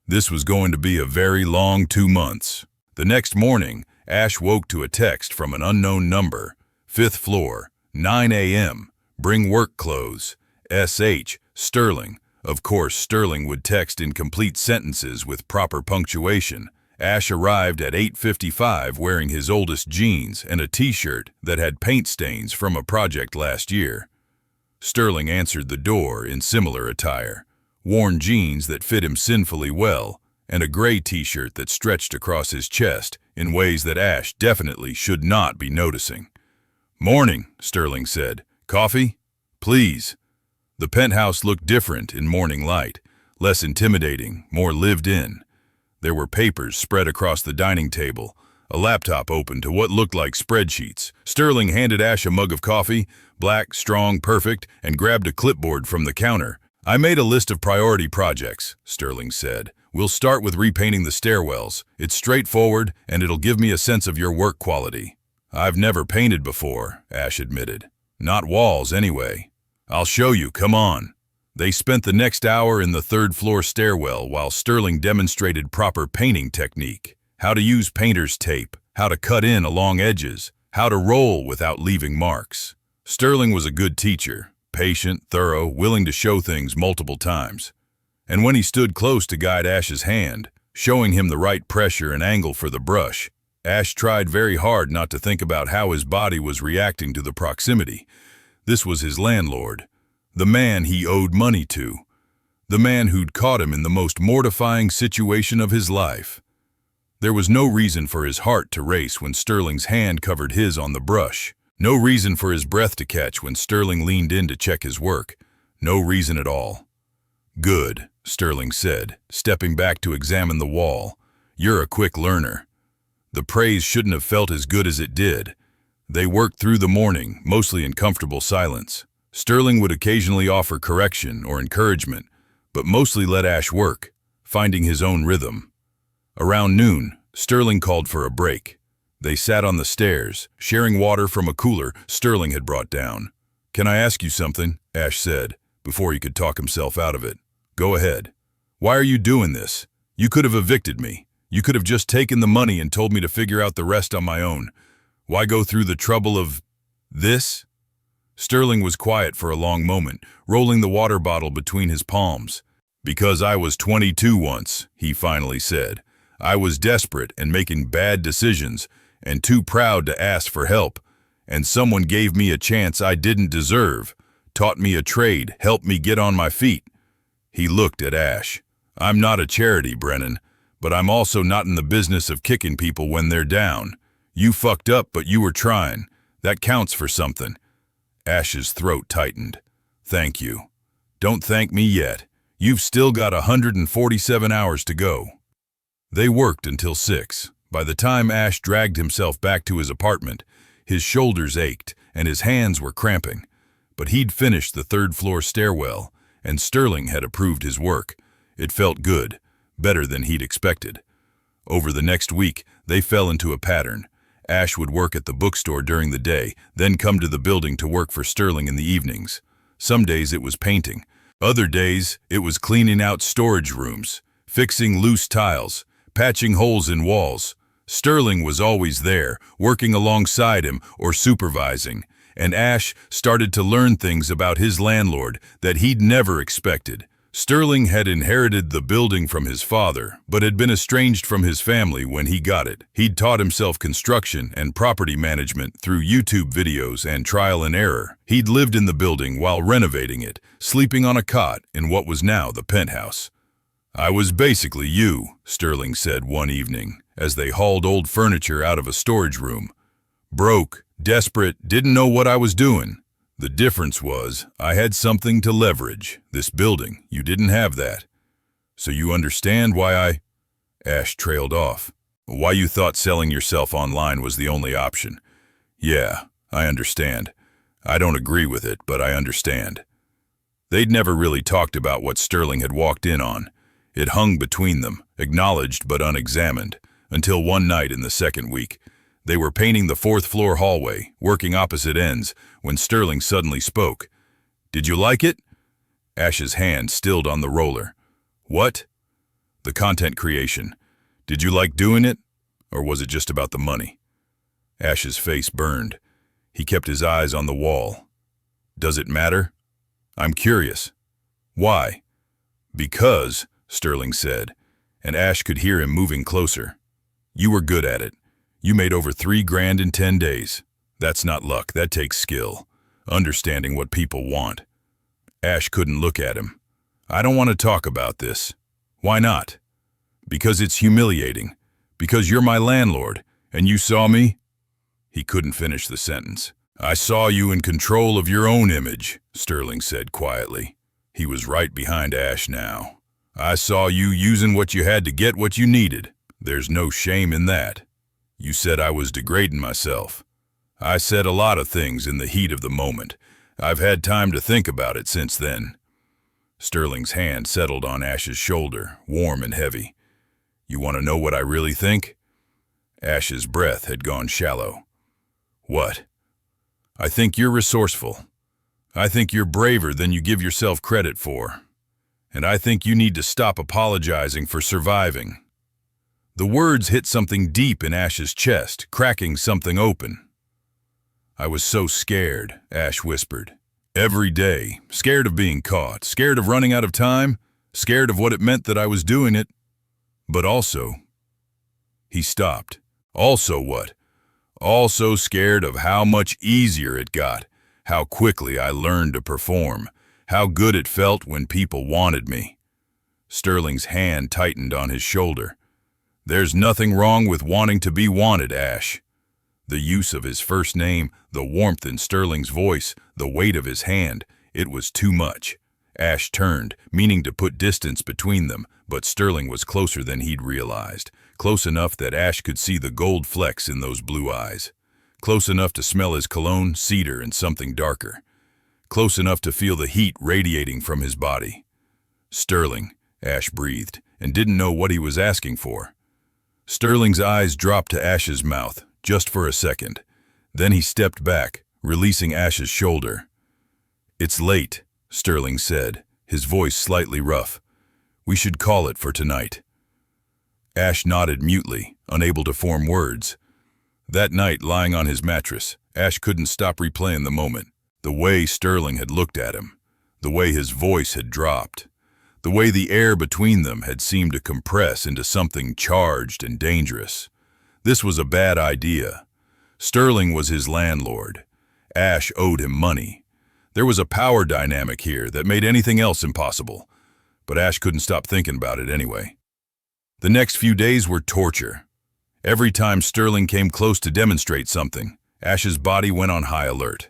This was going to be a very long 2 months. The next morning, Ash woke to a text from an unknown number. 5th floor, 9 a.m., bring work clothes. S.H. Sterling. Of course, Sterling would text in complete sentences with proper punctuation. Ash arrived at 8:55 wearing his oldest jeans and a t-shirt that had paint stains from a project last year. Sterling answered the door in similar attire, worn jeans that fit him sinfully well, and a gray t-shirt that stretched across his chest in ways that Ash definitely should not be noticing. "Morning," Sterling said. "Coffee? Please." The penthouse looked different in morning light, less intimidating, more lived in. There were papers spread across the dining table, a laptop open to what looked like spreadsheets. Sterling handed Ash a mug of coffee, black, strong, perfect, and grabbed a clipboard from the counter. "I made a list of priority projects," Sterling said. "We'll start with repainting the stairwells. It's straightforward, and it'll give me a sense of your work quality." "I've never painted before," Ash admitted. "Not walls, anyway." "I'll show you, come on." They spent the next hour in the 3rd floor stairwell while Sterling demonstrated proper painting technique. How to use painter's tape, how to cut in along edges, how to roll without leaving marks. Sterling was a good teacher, patient, thorough, willing to show things multiple times. And when he stood close to guide Ash's hand, showing him the right pressure and angle for the brush, Ash tried very hard not to think about how his body was reacting to the proximity. This was his landlord, the man he owed money to, the man who'd caught him in the most mortifying situation of his life. There was no reason for his heart to race when Sterling's hand covered his on the brush. No reason for his breath to catch when Sterling leaned in to check his work. No reason at all. "Good," Sterling said, stepping back to examine the wall. "You're a quick learner." The praise shouldn't have felt as good as it did. They worked through the morning, mostly in comfortable silence. Sterling would occasionally offer correction or encouragement, but mostly let Ash work, finding his own rhythm. Around noon, Sterling called for a break. They sat on the stairs, sharing water from a cooler Sterling had brought down. "Can I ask you something?" Ash said, before he could talk himself out of it. "Go ahead." "Why are you doing this? You could have evicted me. You could have just taken the money and told me to figure out the rest on my own. Why go through the trouble of this?" Sterling was quiet for a long moment, rolling the water bottle between his palms. "Because I was 22 once," he finally said. "I was desperate and making bad decisions, and too proud to ask for help. And someone gave me a chance I didn't deserve, taught me a trade, helped me get on my feet." He looked at Ash. "I'm not a charity, Brennan, but I'm also not in the business of kicking people when they're down. You fucked up, but you were trying. That counts for something." Ash's throat tightened. "Thank you. Don't thank me yet. You've still got 147 hours to go." They worked until 6. By the time Ash dragged himself back to his apartment, his shoulders ached and his hands were cramping. But he'd finished the 3rd floor stairwell, and Sterling had approved his work. It felt good, better than he'd expected. Over the next week, they fell into a pattern. Ash would work at the bookstore during the day, then come to the building to work for Sterling in the evenings. Some days it was painting. Other days it was cleaning out storage rooms, fixing loose tiles, patching holes in walls. Sterling was always there, working alongside him or supervising, and Ash started to learn things about his landlord that he'd never expected. Sterling had inherited the building from his father, but had been estranged from his family when he got it. He'd taught himself construction and property management through YouTube videos and trial and error. He'd lived in the building while renovating it, sleeping on a cot in what was now the penthouse. "I was basically you," Sterling said one evening, as they hauled old furniture out of a storage room. "Broke, desperate, didn't know what I was doing. The difference was, I had something to leverage. This building, you didn't have that. So you understand why I—" Ash trailed off. "Why you thought selling yourself online was the only option. Yeah, I understand. I don't agree with it, but I understand." They'd never really talked about what Sterling had walked in on. It hung between them, acknowledged but unexamined, until one night in the second week. They were painting the fourth-floor hallway, working opposite ends, when Sterling suddenly spoke. "Did you like it?" Ash's hand stilled on the roller. "What?" "The content creation. Did you like doing it? Or was it just about the money?" Ash's face burned. He kept his eyes on the wall. "Does it matter? I'm curious." "Why?" "Because," Sterling said, and Ash could hear him moving closer. "You were good at it. You made over $3,000 in 10 days. That's not luck, that takes skill. Understanding what people want." Ash couldn't look at him. "I don't want to talk about this." "Why not?" "Because it's humiliating. Because you're my landlord, and you saw me?" He couldn't finish the sentence. "I saw you in control of your own image," Sterling said quietly. He was right behind Ash now. "I saw you using what you had to get what you needed. There's no shame in that. You said I was degrading myself. I said a lot of things in the heat of the moment. I've had time to think about it since then." Sterling's hand settled on Ash's shoulder, warm and heavy. "You want to know what I really think?" Ash's breath had gone shallow. "What?" "I think you're resourceful. I think you're braver than you give yourself credit for. And I think you need to stop apologizing for surviving." The words hit something deep in Ash's chest, cracking something open. "I was so scared," Ash whispered. "Every day, scared of being caught, scared of running out of time, scared of what it meant that I was doing it. But also—" He stopped. "Also what?" "Also scared of how much easier it got, how quickly I learned to perform, how good it felt when people wanted me." Sterling's hand tightened on his shoulder. "There's nothing wrong with wanting to be wanted, Ash." The use of his first name, the warmth in Sterling's voice, the weight of his hand, it was too much. Ash turned, meaning to put distance between them, but Sterling was closer than he'd realized, close enough that Ash could see the gold flecks in those blue eyes, close enough to smell his cologne, cedar, and something darker, close enough to feel the heat radiating from his body. "Sterling," Ash breathed, and didn't know what he was asking for. Sterling's eyes dropped to Ash's mouth, just for a second. Then he stepped back, releasing Ash's shoulder. "It's late," Sterling said, his voice slightly rough. "We should call it for tonight." Ash nodded mutely, unable to form words. That night, lying on his mattress, Ash couldn't stop replaying the moment. The way Sterling had looked at him, the way his voice had dropped, the way the air between them had seemed to compress into something charged and dangerous. This was a bad idea. Sterling was his landlord. Ash owed him money. There was a power dynamic here that made anything else impossible, but Ash couldn't stop thinking about it anyway. The next few days were torture. Every time Sterling came close to demonstrate something, Ash's body went on high alert.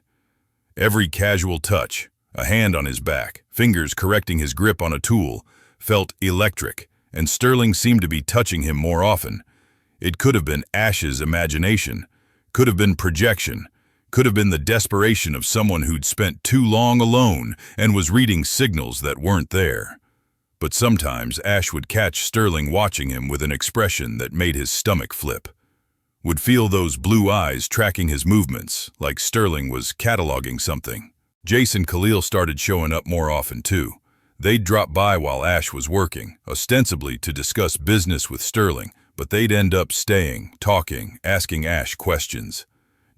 Every casual touch, a hand on his back, fingers correcting his grip on a tool, felt electric, and Sterling seemed to be touching him more often. It could have been Ash's imagination, could have been projection, could have been the desperation of someone who'd spent too long alone and was reading signals that weren't there. But sometimes Ash would catch Sterling watching him with an expression that made his stomach flip. Would feel those blue eyes tracking his movements, like Sterling was cataloging something. Jace and Khalil started showing up more often too. They'd drop by while Ash was working, ostensibly to discuss business with Sterling, but they'd end up staying, talking, asking Ash questions.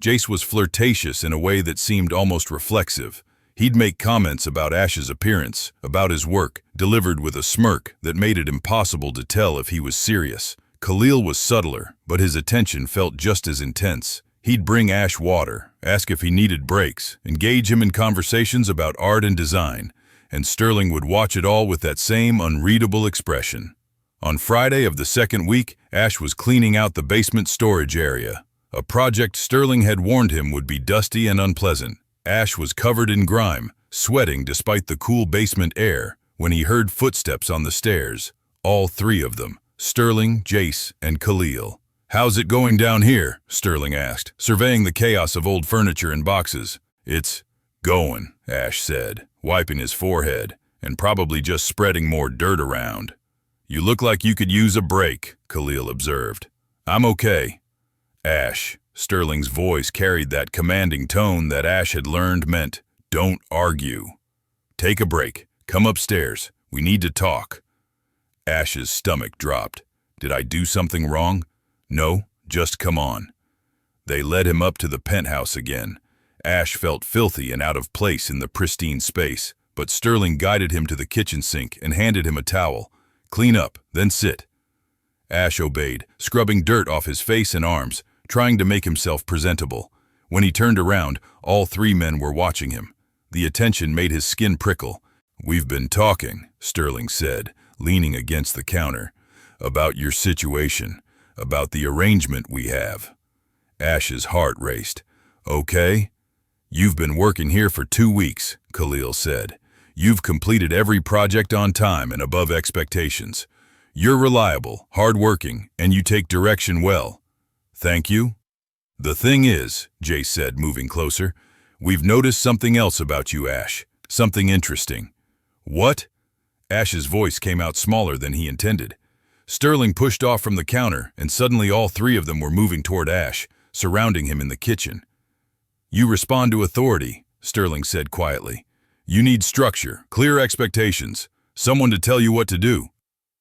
Jace was flirtatious in a way that seemed almost reflexive. He'd make comments about Ash's appearance, about his work, delivered with a smirk that made it impossible to tell if he was serious. Khalil was subtler, but his attention felt just as intense. He'd bring Ash water, ask if he needed breaks, engage him in conversations about art and design, and Sterling would watch it all with that same unreadable expression. On Friday of the second week, Ash was cleaning out the basement storage area, a project Sterling had warned him would be dusty and unpleasant. Ash was covered in grime, sweating despite the cool basement air, when he heard footsteps on the stairs, all three of them, Sterling, Jace, and Khalil. "How's it going down here?" Sterling asked, surveying the chaos of old furniture and boxes. "It's going," Ash said, wiping his forehead, and probably just spreading more dirt around. "You look like you could use a break," Khalil observed. "I'm okay." "Ash." Sterling's voice carried that commanding tone that Ash had learned meant, "Don't argue. Take a break. Come upstairs. We need to talk." Ash's stomach dropped. "Did I do something wrong?" "No, just come on." They led him up to the penthouse again. Ash felt filthy and out of place in the pristine space, but Sterling guided him to the kitchen sink and handed him a towel. "Clean up, then sit." Ash obeyed, scrubbing dirt off his face and arms, trying to make himself presentable. When he turned around, all three men were watching him. The attention made his skin prickle. "We've been talking," Sterling said, leaning against the counter, "about your situation, about the arrangement we have." Ash's heart raced. "Okay?" "You've been working here for 2 weeks," Khalil said. "You've completed every project on time and above expectations. You're reliable, hardworking, and you take direction well. Thank you." "The thing is," Jace said, moving closer, "we've noticed something else about you, Ash. Something interesting." "What?" Ash's voice came out smaller than he intended. Sterling pushed off from the counter, and suddenly all three of them were moving toward Ash, surrounding him in the kitchen. "You respond to authority," Sterling said quietly. "You need structure, clear expectations, someone to tell you what to do."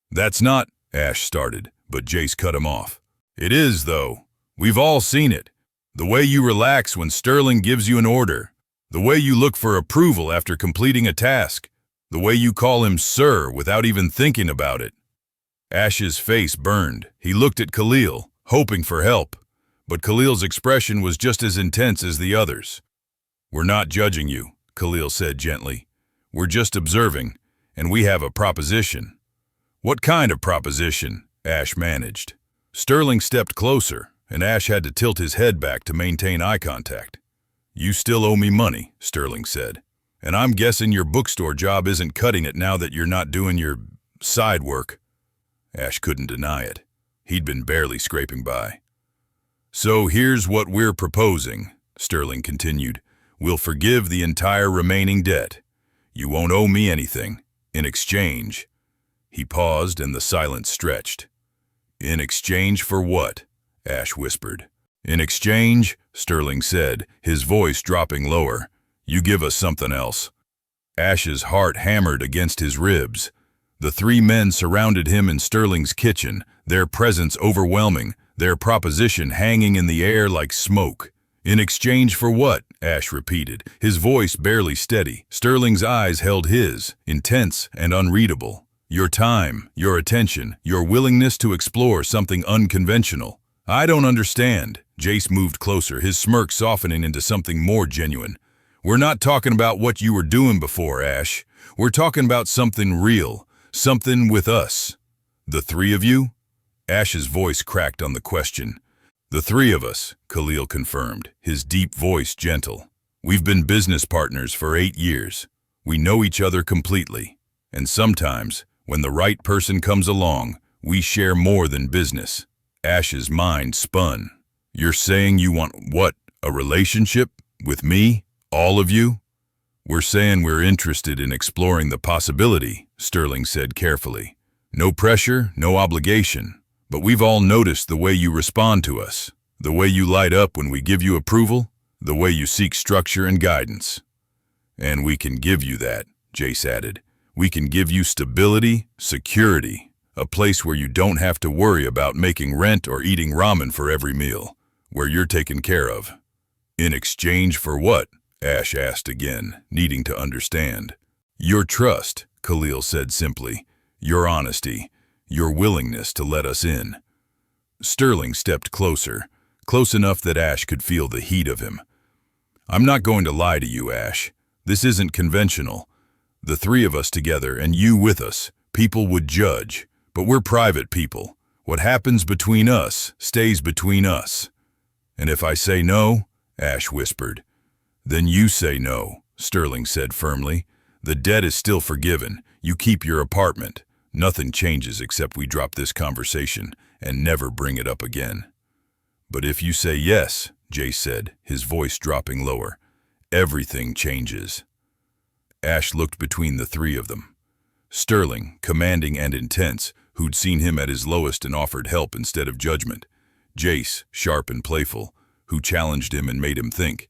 "That's not," Ash started, but Jace cut him off. "It is, though. We've all seen it. The way you relax when Sterling gives you an order. The way you look for approval after completing a task. The way you call him sir without even thinking about it." Ash's face burned. He looked at Khalil, hoping for help, but Khalil's expression was just as intense as the others. "We're not judging you," Khalil said gently. "We're just observing, and we have a proposition." "What kind of proposition?" Ash managed. Sterling stepped closer, and Ash had to tilt his head back to maintain eye contact. "You still owe me money," Sterling said. "And I'm guessing your bookstore job isn't cutting it now that you're not doing your side work." Ash couldn't deny it. He'd been barely scraping by. "So here's what we're proposing," Sterling continued. "We'll forgive the entire remaining debt. You won't owe me anything. In exchange..." He paused and the silence stretched. "In exchange for what?" Ash whispered. "In exchange," Sterling said, his voice dropping lower, "you give us something else." Ash's heart hammered against his ribs. The three men surrounded him in Sterling's kitchen, their presence overwhelming, their proposition hanging in the air like smoke. "In exchange for what?" Ash repeated, his voice barely steady. Sterling's eyes held his, intense and unreadable. "Your time, your attention, your willingness to explore something unconventional." "I don't understand." Jace moved closer, his smirk softening into something more genuine. "We're not talking about what you were doing before, Ash. We're talking about something real, something with us." "The three of you?" Ash's voice cracked on the question. "The three of us," Khalil confirmed, his deep voice gentle. "We've been business partners for 8 years. We know each other completely. And sometimes, when the right person comes along, we share more than business." Ash's mind spun. "You're saying you want what? A relationship? With me? All of you?" "We're saying we're interested in exploring the possibility," Sterling said carefully. "No pressure, no obligation. But we've all noticed the way you respond to us, the way you light up when we give you approval, the way you seek structure and guidance. And we can give you that," Jace added. "We can give you stability, security, a place where you don't have to worry about making rent or eating ramen for every meal, where you're taken care of." "In exchange for what?" Ash asked again, needing to understand. Your trust, Khalil said simply. Your honesty. Your willingness to let us in. Sterling stepped closer, close enough that Ash could feel the heat of him. I'm not going to lie to you, Ash. This isn't conventional. The three of us together and you with us, people would judge. But we're private people. What happens between us stays between us. And if I say no, Ash whispered. Then you say no, Sterling said firmly. The debt is still forgiven. You keep your apartment. Nothing changes except we drop this conversation and never bring it up again. But if you say yes, Jace said, his voice dropping lower, everything changes. Ash looked between the three of them. Sterling, commanding and intense, who'd seen him at his lowest and offered help instead of judgment. Jace, sharp and playful, who challenged him and made him think.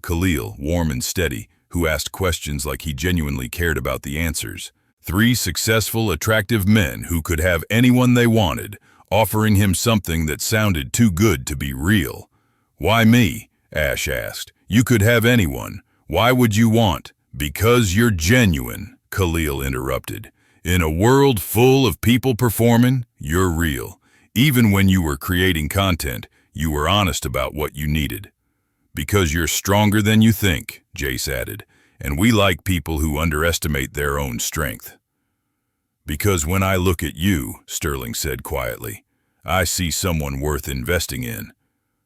Khalil, warm and steady, who asked questions like he genuinely cared about the answers. Three successful, attractive men who could have anyone they wanted, offering him something that sounded too good to be real. Why me? Ash asked. You could have anyone. Why would you want? Because you're genuine, Khalil interrupted. In a world full of people performing, you're real. Even when you were creating content, you were honest about what you needed. Because you're stronger than you think, Jace added, and we like people who underestimate their own strength. Because when I look at you, Sterling said quietly, I see someone worth investing in.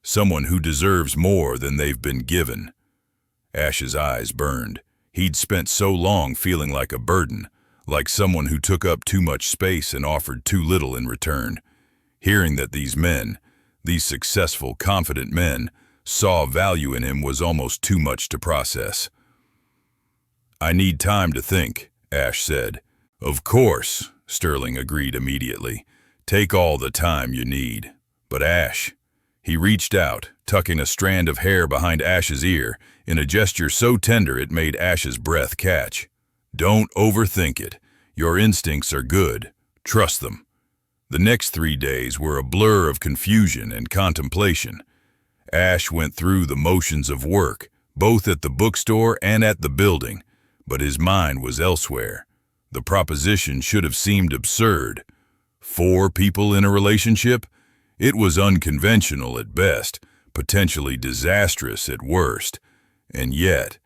Someone who deserves more than they've been given. Ash's eyes burned. He'd spent so long feeling like a burden, like someone who took up too much space and offered too little in return. Hearing that these men, these successful, confident men, saw value in him was almost too much to process. I need time to think, Ash said. Of course, Sterling agreed immediately. Take all the time you need. But Ash, he reached out, tucking a strand of hair behind Ash's ear, in a gesture so tender it made Ash's breath catch. Don't overthink it. Your instincts are good. Trust them. The next 3 days were a blur of confusion and contemplation. Ash went through the motions of work, both at the bookstore and at the building, but his mind was elsewhere. The proposition should have seemed absurd. 4 people in a relationship? It was unconventional at best, potentially disastrous at worst. And yet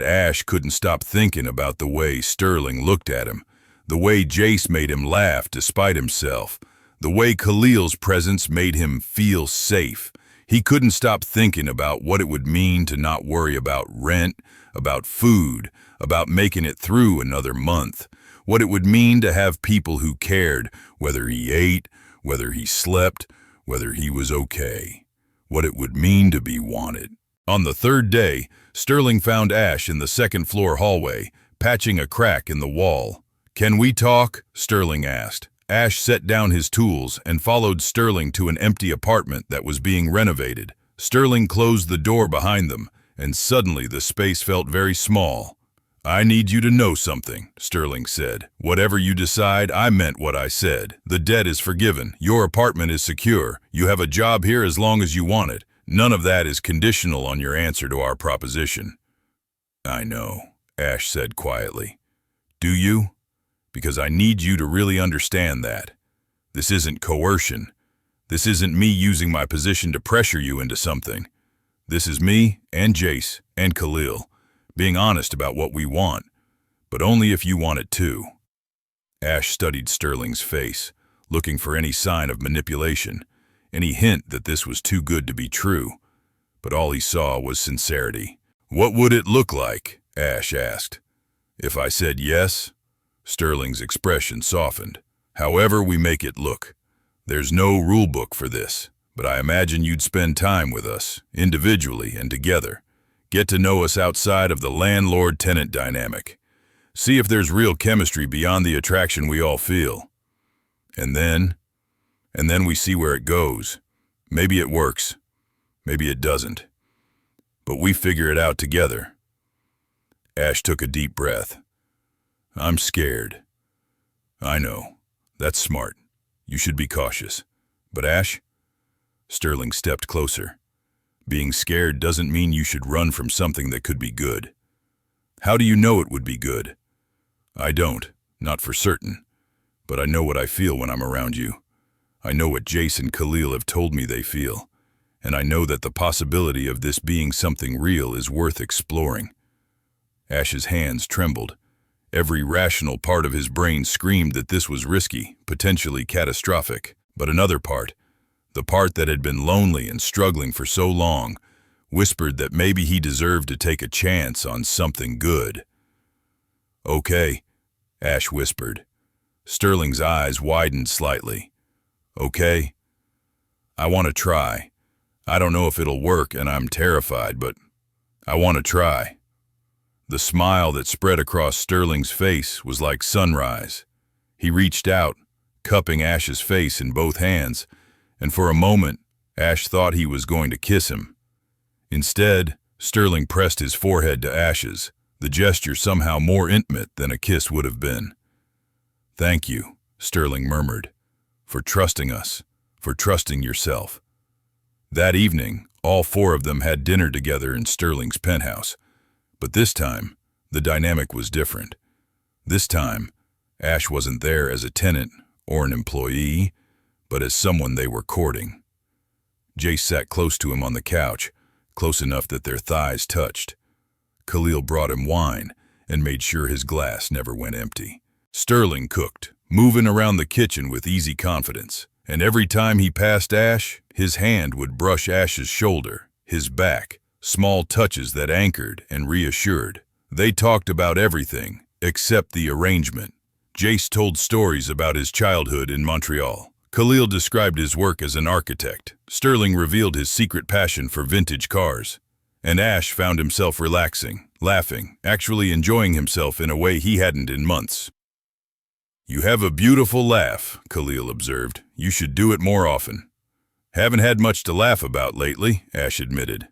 Ash couldn't stop thinking about the way Sterling looked at him, the way Jace made him laugh despite himself, the way Khalil's presence made him feel safe. He couldn't stop thinking about what it would mean to not worry about rent, about food, about making it through another month, what it would mean to have people who cared, whether he ate, whether he slept, whether he was okay, what it would mean to be wanted. On the 3rd day, Sterling found Ash in the 2nd floor hallway, patching a crack in the wall. Can we talk? Sterling asked. Ash set down his tools and followed Sterling to an empty apartment that was being renovated. Sterling closed the door behind them, and suddenly the space felt very small. I need you to know something, Sterling said. Whatever you decide, I meant what I said. The debt is forgiven. Your apartment is secure. You have a job here as long as you want it. None of that is conditional on your answer to our proposition. I know, Ash said quietly. Do you? Because I need you to really understand that. This isn't coercion. This isn't me using my position to pressure you into something. This is me and Jace and Khalil being honest about what we want, but only if you want it too. Ash studied Sterling's face, looking for any sign of manipulation, any hint that this was too good to be true, but all he saw was sincerity. What would it look like? Ash asked. If I said yes? Sterling's expression softened. However we make it look. There's no rule book for this, but I imagine you'd spend time with us, individually and together. Get to know us outside of the landlord-tenant dynamic. See if there's real chemistry beyond the attraction we all feel. And then we see where it goes. Maybe it works. Maybe it doesn't. But we figure it out together. Ash took a deep breath. I'm scared. I know. That's smart. You should be cautious. But Ash? Sterling stepped closer. Being scared doesn't mean you should run from something that could be good. How do you know it would be good? I don't, not for certain. But I know what I feel when I'm around you. I know what Jace and Khalil have told me they feel. And I know that the possibility of this being something real is worth exploring. Ash's hands trembled. Every rational part of his brain screamed that this was risky, potentially catastrophic. But another part, the part that had been lonely and struggling for so long, whispered that maybe he deserved to take a chance on something good. Okay, Ash whispered. Sterling's eyes widened slightly. Okay? I want to try. I don't know if it'll work and I'm terrified, but I want to try. The smile that spread across Sterling's face was like sunrise. He reached out, cupping Ash's face in both hands, and for a moment, Ash thought he was going to kiss him. Instead, Sterling pressed his forehead to Ash's, the gesture somehow more intimate than a kiss would have been. Thank you, Sterling murmured, for trusting us, for trusting yourself. That evening, all four of them had dinner together in Sterling's penthouse. But this time, the dynamic was different. This time, Ash wasn't there as a tenant or an employee, but as someone they were courting. Jace sat close to him on the couch, close enough that their thighs touched. Khalil brought him wine and made sure his glass never went empty. Sterling cooked, moving around the kitchen with easy confidence, and every time he passed Ash, his hand would brush Ash's shoulder, his back, small touches that anchored and reassured. They talked about everything except the arrangement. Jace told stories about his childhood in Montreal. Khalil described his work as an architect. Sterling revealed his secret passion for vintage cars. And Ash found himself relaxing, laughing, actually enjoying himself in a way he hadn't in months. You have a beautiful laugh, Khalil observed. You should do it more often. Haven't had much to laugh about lately, Ash admitted.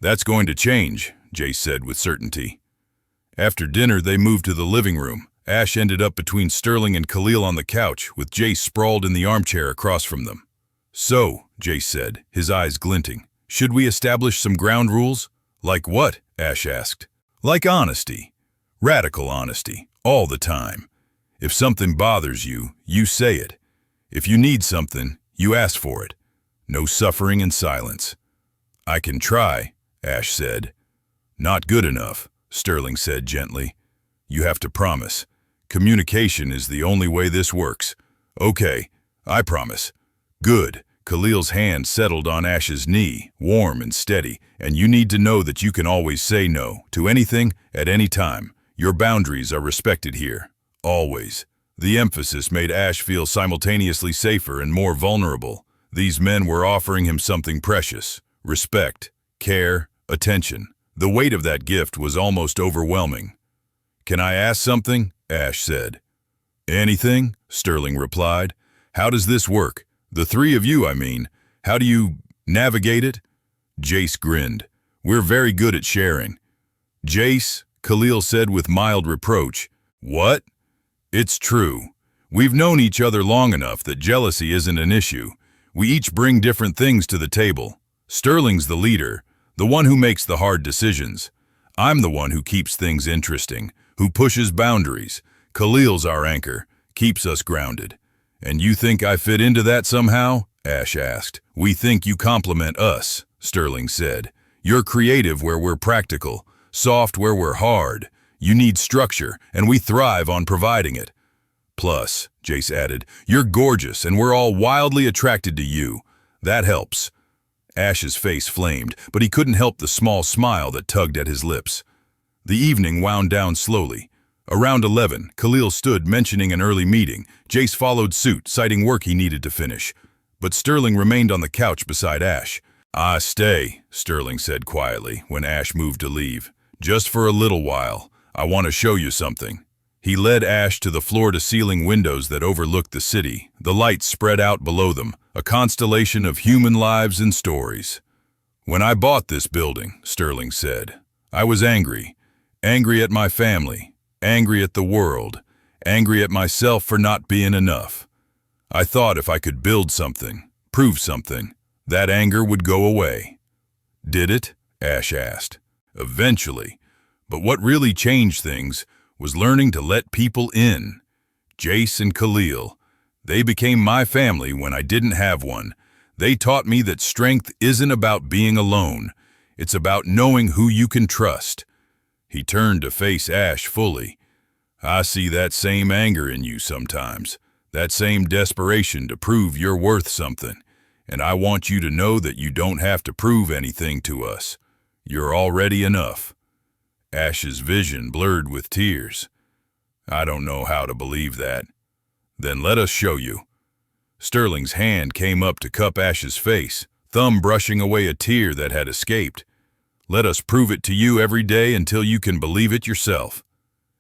That's going to change, Jace said with certainty. After dinner, they moved to the living room. Ash ended up between Sterling and Khalil on the couch, with Jace sprawled in the armchair across from them. So, Jace said, his eyes glinting, should we establish some ground rules? Like what? Ash asked. Like honesty. Radical honesty. All the time. If something bothers you, you say it. If you need something, you ask for it. No suffering in silence. I can try, Ash said. Not good enough, Sterling said gently. You have to promise. Communication is the only way this works. Okay, I promise. Good. Khalil's hand settled on Ash's knee, warm and steady, and you need to know that you can always say no to anything at any time. Your boundaries are respected here. Always. The emphasis made Ash feel simultaneously safer and more vulnerable. These men were offering him something precious. Respect, care, attention. The weight of that gift was almost overwhelming. Can I ask something? Ash said. Anything? Sterling replied. How does this work? The three of you, I mean. How do you navigate it? Jace grinned. We're very good at sharing. Jace, Khalil said with mild reproach. What? It's true. We've known each other long enough that jealousy isn't an issue. We each bring different things to the table. Sterling's the leader, the one who makes the hard decisions. I'm the one who keeps things interesting, who pushes boundaries. Khalil's our anchor, keeps us grounded. And you think I fit into that somehow? Ash asked. We think you complement us, Sterling said. You're creative where we're practical, soft where we're hard. You need structure, and we thrive on providing it. Plus, Jace added, you're gorgeous, and we're all wildly attracted to you. That helps. Ash's face flamed, but he couldn't help the small smile that tugged at his lips. The evening wound down slowly. Around 11, Khalil stood mentioning an early meeting. Jace followed suit, citing work he needed to finish. But Sterling remained on the couch beside Ash. Stay, Sterling said quietly when Ash moved to leave. Just for a little while. I want to show you something. He led Ash to the floor-to-ceiling windows that overlooked the city. The lights spread out below them, a constellation of human lives and stories. When I bought this building, Sterling said, I was angry. Angry at my family. Angry at the world. Angry at myself for not being enough. I thought if I could build something, prove something, that anger would go away. Did it? Ash asked. Eventually. But what really changed things was learning to let people in. Jace and Khalil, they became my family when I didn't have one. They taught me that strength isn't about being alone. It's about knowing who you can trust. He turned to face Ash fully. I see that same anger in you sometimes, that same desperation to prove you're worth something. And I want you to know that you don't have to prove anything to us. You're already enough. Ash's vision blurred with tears. I don't know how to believe that. Then let us show you. Sterling's hand came up to cup Ash's face, thumb brushing away a tear that had escaped. Let us prove it to you every day until you can believe it yourself.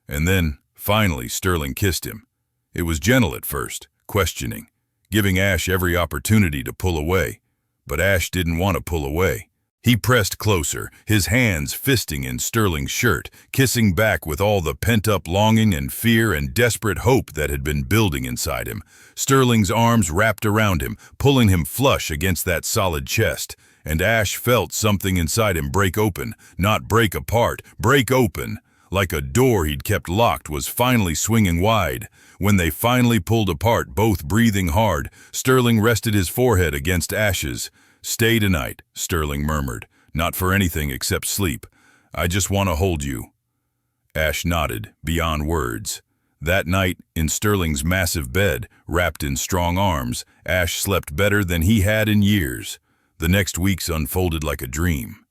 And then, finally, Sterling kissed him. It was gentle at first, questioning, giving Ash every opportunity to pull away. But Ash didn't want to pull away. He pressed closer, his hands fisting in Sterling's shirt, kissing back with all the pent-up longing and fear and desperate hope that had been building inside him. Sterling's arms wrapped around him, pulling him flush against that solid chest. And Ash felt something inside him break open, not break apart, break open. Like a door he'd kept locked was finally swinging wide. When they finally pulled apart, both breathing hard, Sterling rested his forehead against Ash's. Stay tonight, Sterling murmured, not for anything except sleep. I just want to hold you. Ash nodded, beyond words. That night, in Sterling's massive bed, wrapped in strong arms, Ash slept better than he had in years. The next weeks unfolded like a dream.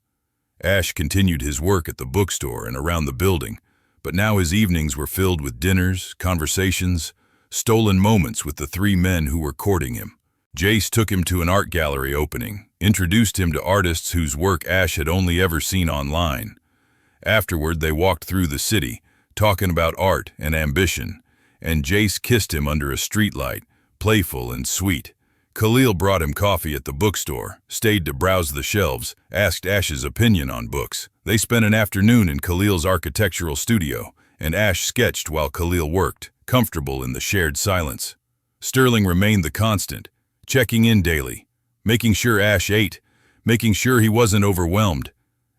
Ash continued his work at the bookstore and around the building, but now his evenings were filled with dinners, conversations, stolen moments with the three men who were courting him. Jace took him to an art gallery opening, introduced him to artists whose work Ash had only ever seen online. Afterward, they walked through the city, talking about art and ambition, and Jace kissed him under a streetlight, playful and sweet. Khalil brought him coffee at the bookstore, stayed to browse the shelves, asked Ash's opinion on books. They spent an afternoon in Khalil's architectural studio, and Ash sketched while Khalil worked, comfortable in the shared silence. Sterling remained the constant, checking in daily, making sure Ash ate, making sure he wasn't overwhelmed.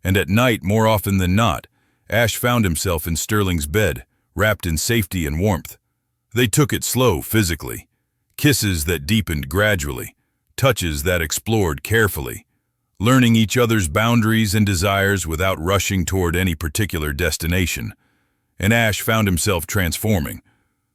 And at night, more often than not, Ash found himself in Sterling's bed, wrapped in safety and warmth. They took it slow physically. Kisses that deepened gradually, touches that explored carefully, learning each other's boundaries and desires without rushing toward any particular destination. And Ash found himself transforming.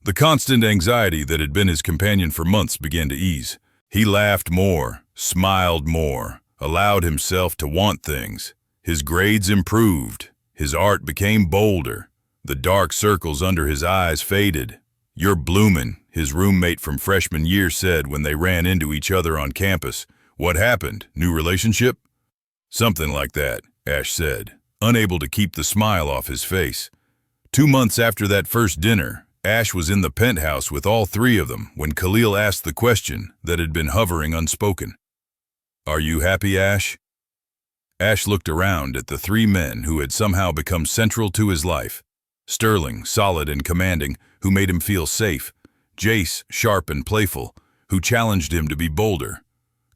The constant anxiety that had been his companion for months began to ease. He laughed more, smiled more, allowed himself to want things. His grades improved. His art became bolder. The dark circles under his eyes faded. "You're bloomin'," his roommate from freshman year said when they ran into each other on campus. "What happened? New relationship?" "Something like that," Ash said, unable to keep the smile off his face. 2 months after that first dinner, Ash was in the penthouse with all three of them when Khalil asked the question that had been hovering unspoken. "Are you happy, Ash?" Ash looked around at the three men who had somehow become central to his life. Sterling, solid and commanding, who made him feel safe. Jace, sharp and playful, who challenged him to be bolder.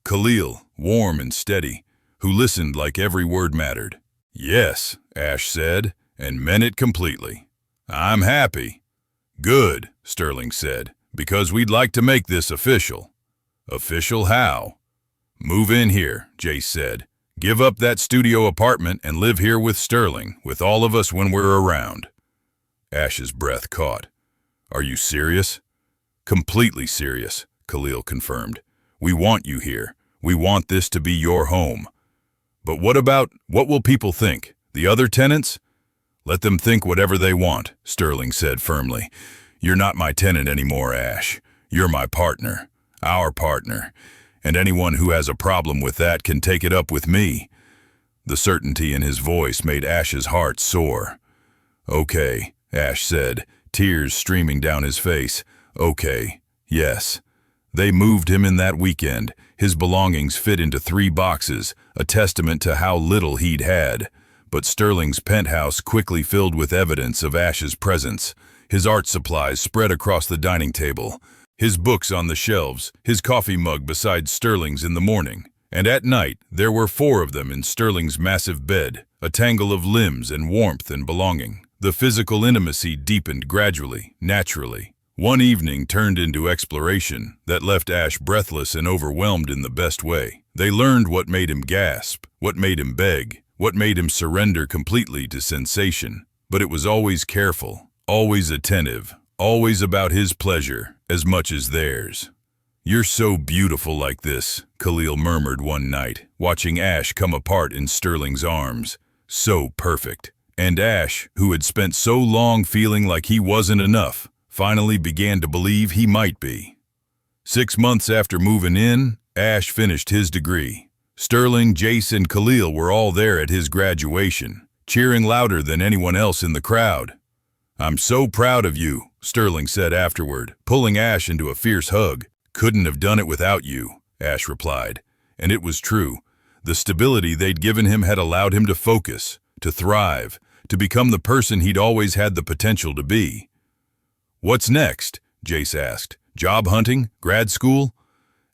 Khalil, warm and steady, who listened like every word mattered. "Yes," Ash said, and meant it completely. "I'm happy." "Good," Sterling said, "because we'd like to make this official." "Official how?" "Move in here," Jace said. "Give up that studio apartment and live here with Sterling, with all of us when we're around." Ash's breath caught. "Are you serious?" "Completely serious," Khalil confirmed. "We want you here. We want this to be your home." "But what will people think? The other tenants?" "Let them think whatever they want," Sterling said firmly. "You're not my tenant anymore, Ash. You're my partner, our partner. And anyone who has a problem with that can take it up with me." The certainty in his voice made Ash's heart soar. "Okay," Ash said, tears streaming down his face. "Okay, yes." They moved him in that weekend. His belongings fit into 3 boxes, a testament to how little he'd had. But Sterling's penthouse quickly filled with evidence of Ash's presence. His art supplies spread across the dining table, his books on the shelves, his coffee mug beside Sterling's in the morning. And at night, there were 4 of them in Sterling's massive bed, a tangle of limbs and warmth and belonging. The physical intimacy deepened gradually, naturally. One evening turned into exploration that left Ash breathless and overwhelmed in the best way. They learned what made him gasp, what made him beg, what made him surrender completely to sensation. But it was always careful, always attentive, always about his pleasure as much as theirs. "You're so beautiful like this," Khalil murmured one night, watching Ash come apart in Sterling's arms. So perfect. And Ash, who had spent so long feeling like he wasn't enough, finally began to believe he might be. 6 months after moving in, Ash finished his degree. Sterling, Jace, and Khalil were all there at his graduation, cheering louder than anyone else in the crowd. "I'm so proud of you," Sterling said afterward, pulling Ash into a fierce hug. "Couldn't have done it without you," Ash replied. And it was true. The stability they'd given him had allowed him to focus, to thrive, to become the person he'd always had the potential to be. "What's next?" Jace asked. "Job hunting? Grad school?"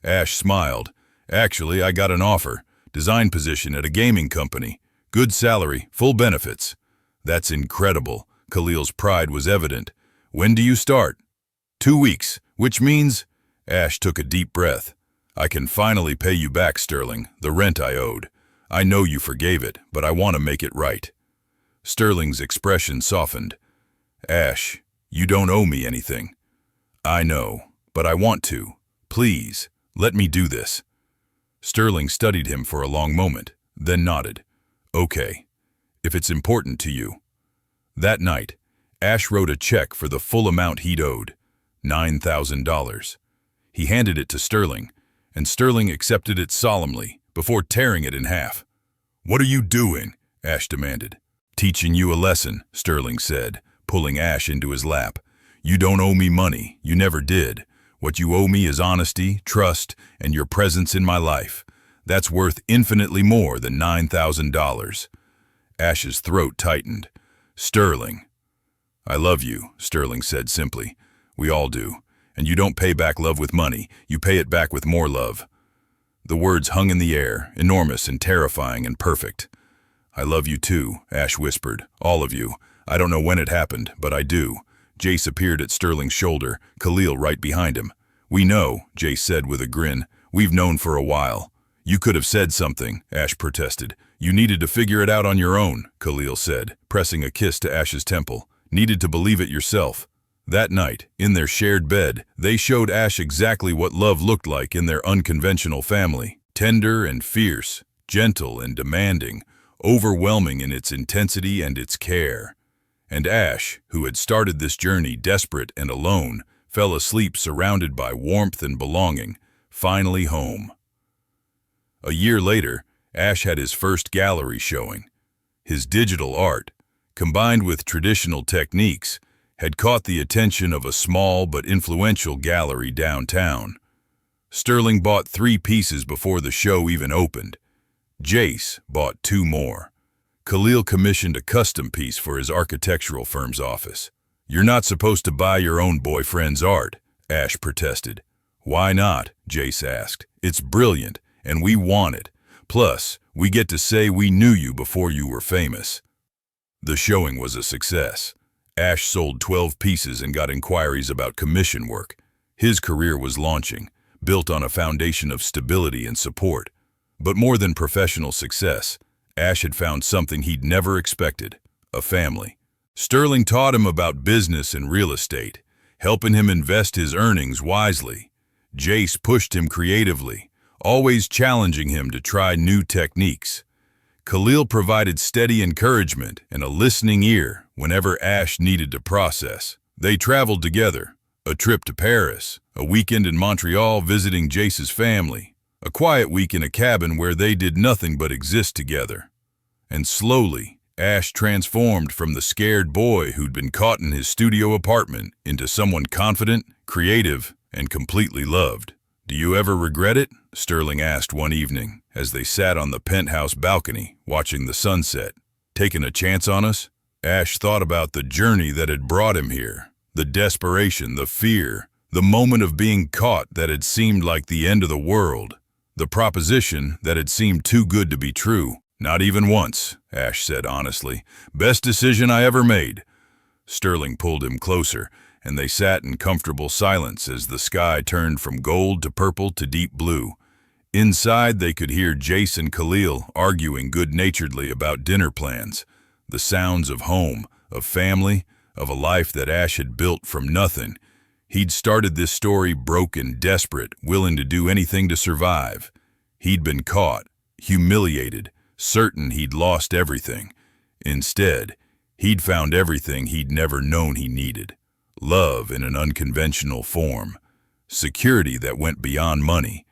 Ash smiled. "Actually, I got an offer. Design position at a gaming company. Good salary, full benefits." "That's incredible." Khalil's pride was evident. "When do you start?" 2 weeks, which means—" Ash took a deep breath. "I can finally pay you back, Sterling, the rent I owed. I know you forgave it, but I want to make it right." Sterling's expression softened. "Ash, you don't owe me anything." "I know, but I want to. Please, let me do this." Sterling studied him for a long moment, then nodded. "Okay, if it's important to you." That night, Ash wrote a check for the full amount he'd owed, $9,000. He handed it to Sterling, and Sterling accepted it solemnly before tearing it in half. "What are you doing?" Ash demanded. "Teaching you a lesson," Sterling said, pulling Ash into his lap. "You don't owe me money. You never did. What you owe me is honesty, trust, and your presence in my life. That's worth infinitely more than $9,000. Ash's throat tightened. "Sterling." "I love you," Sterling said simply. "We all do. And you don't pay back love with money. You pay it back with more love." The words hung in the air, enormous and terrifying and perfect. "I love you too," Ash whispered. "All of you. I don't know when it happened, but I do." Jace appeared at Sterling's shoulder, Khalil right behind him. "We know," Jace said with a grin. "We've known for a while." "You could have said something," Ash protested. "You needed to figure it out on your own," Khalil said, pressing a kiss to Ash's temple. "Needed to believe it yourself." That night, in their shared bed, they showed Ash exactly what love looked like in their unconventional family. Tender and fierce, gentle and demanding, overwhelming in its intensity and its care. And Ash, who had started this journey desperate and alone, fell asleep surrounded by warmth and belonging, finally home. A year later, Ash had his first gallery showing. His digital art, combined with traditional techniques, had caught the attention of a small but influential gallery downtown. Sterling bought 3 pieces before the show even opened. Jace bought 2 more. Khalil commissioned a custom piece for his architectural firm's office. "You're not supposed to buy your own boyfriend's art," Ash protested. "Why not?" Jace asked. "It's brilliant, and we want it. Plus, we get to say we knew you before you were famous." The showing was a success. Ash sold 12 pieces and got inquiries about commission work. His career was launching, built on a foundation of stability and support. But more than professional success, Ash had found something he'd never expected: a family. Sterling taught him about business and real estate, helping him invest his earnings wisely. Jace pushed him creatively, always challenging him to try new techniques. Khalil provided steady encouragement and a listening ear whenever Ash needed to process. They traveled together, a trip to Paris, a weekend in Montreal visiting Jace's family, a quiet week in a cabin where they did nothing but exist together. And slowly, Ash transformed from the scared boy who'd been caught in his studio apartment into someone confident, creative, and completely loved. "Do you ever regret it?" Sterling asked one evening as they sat on the penthouse balcony watching the sunset. "Taking a chance on us?" Ash thought about the journey that had brought him here, the desperation, the fear, the moment of being caught that had seemed like the end of the world. The proposition that had seemed too good to be true. Not even once, Ash said honestly. Best decision I ever made. Sterling pulled him closer, and they sat in comfortable silence as the sky turned from gold to purple to deep blue. Inside, they could hear Jace and Khalil arguing good-naturedly about dinner plans, the sounds of home, of family, of a life that Ash had built from nothing. He'd started this story broken, desperate, willing to do anything to survive. He'd been caught, humiliated, certain he'd lost everything. Instead, he'd found everything he'd never known he needed. Love in an unconventional form. Security that went beyond money.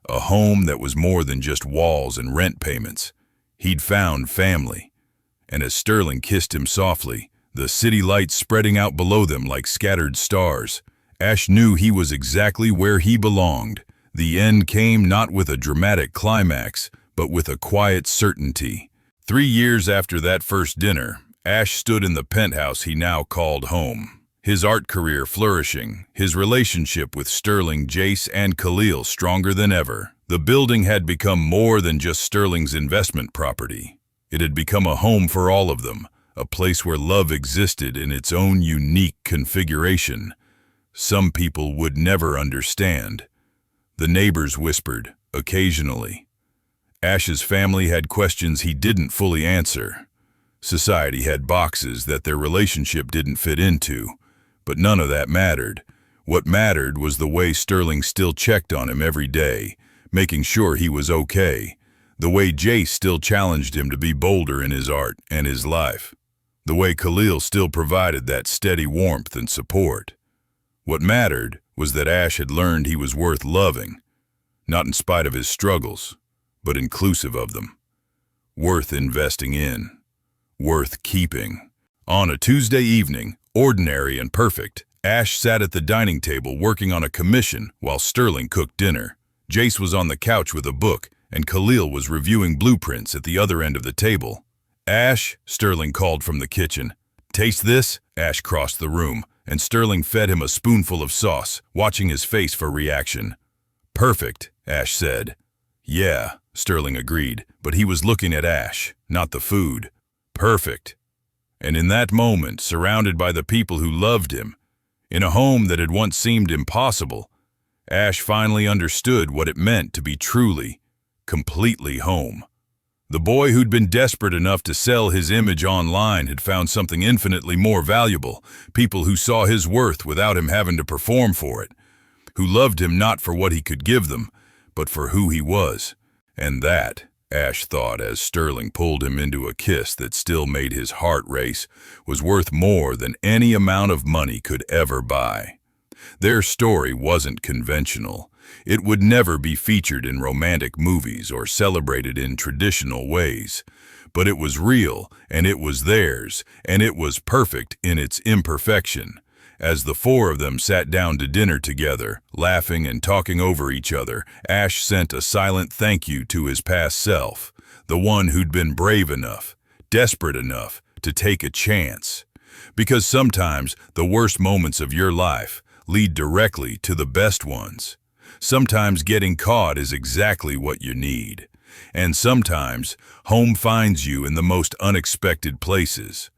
A home that was more than just walls and rent payments. He'd found family. And as Sterling kissed him softly, the city lights spreading out below them like scattered stars, Ash knew he was exactly where he belonged. The end came not with a dramatic climax, but with a quiet certainty. 3 years after that first dinner, Ash stood in the penthouse he now called home. His art career flourishing, his relationship with Sterling, Jace, and Khalil stronger than ever. The building had become more than just Sterling's investment property. It had become a home for all of them, a place where love existed in its own unique configuration. Some people would never understand. The neighbors whispered, occasionally. Ash's family had questions he didn't fully answer. Society had boxes that their relationship didn't fit into. But none of that mattered. What mattered was the way Sterling still checked on him every day, making sure he was okay. The way Jace still challenged him to be bolder in his art and his life. The way Khalil still provided that steady warmth and support. What mattered was that Ash had learned he was worth loving, not in spite of his struggles, but inclusive of them. Worth investing in. Worth keeping. On a Tuesday evening, ordinary and perfect, Ash sat at the dining table working on a commission while Sterling cooked dinner. Jace was on the couch with a book, and Khalil was reviewing blueprints at the other end of the table. Ash, Sterling called from the kitchen. Taste this? Ash crossed the room, and Sterling fed him a spoonful of sauce, watching his face for reaction. Perfect, Ash said. Yeah, Sterling agreed, but he was looking at Ash, not the food. Perfect. And in that moment, surrounded by the people who loved him, in a home that had once seemed impossible, Ash finally understood what it meant to be truly, completely home. The boy who'd been desperate enough to sell his image online had found something infinitely more valuable, people who saw his worth without him having to perform for it, who loved him not for what he could give them, but for who he was. And that, Ash thought as Sterling pulled him into a kiss that still made his heart race, was worth more than any amount of money could ever buy. Their story wasn't conventional. It would never be featured in romantic movies or celebrated in traditional ways. But it was real, and it was theirs, and it was perfect in its imperfection. As the four of them sat down to dinner together, laughing and talking over each other, Ash sent a silent thank you to his past self, the one who'd been brave enough, desperate enough, to take a chance. Because sometimes the worst moments of your life lead directly to the best ones. Sometimes getting caught is exactly what you need. And sometimes home finds you in the most unexpected places.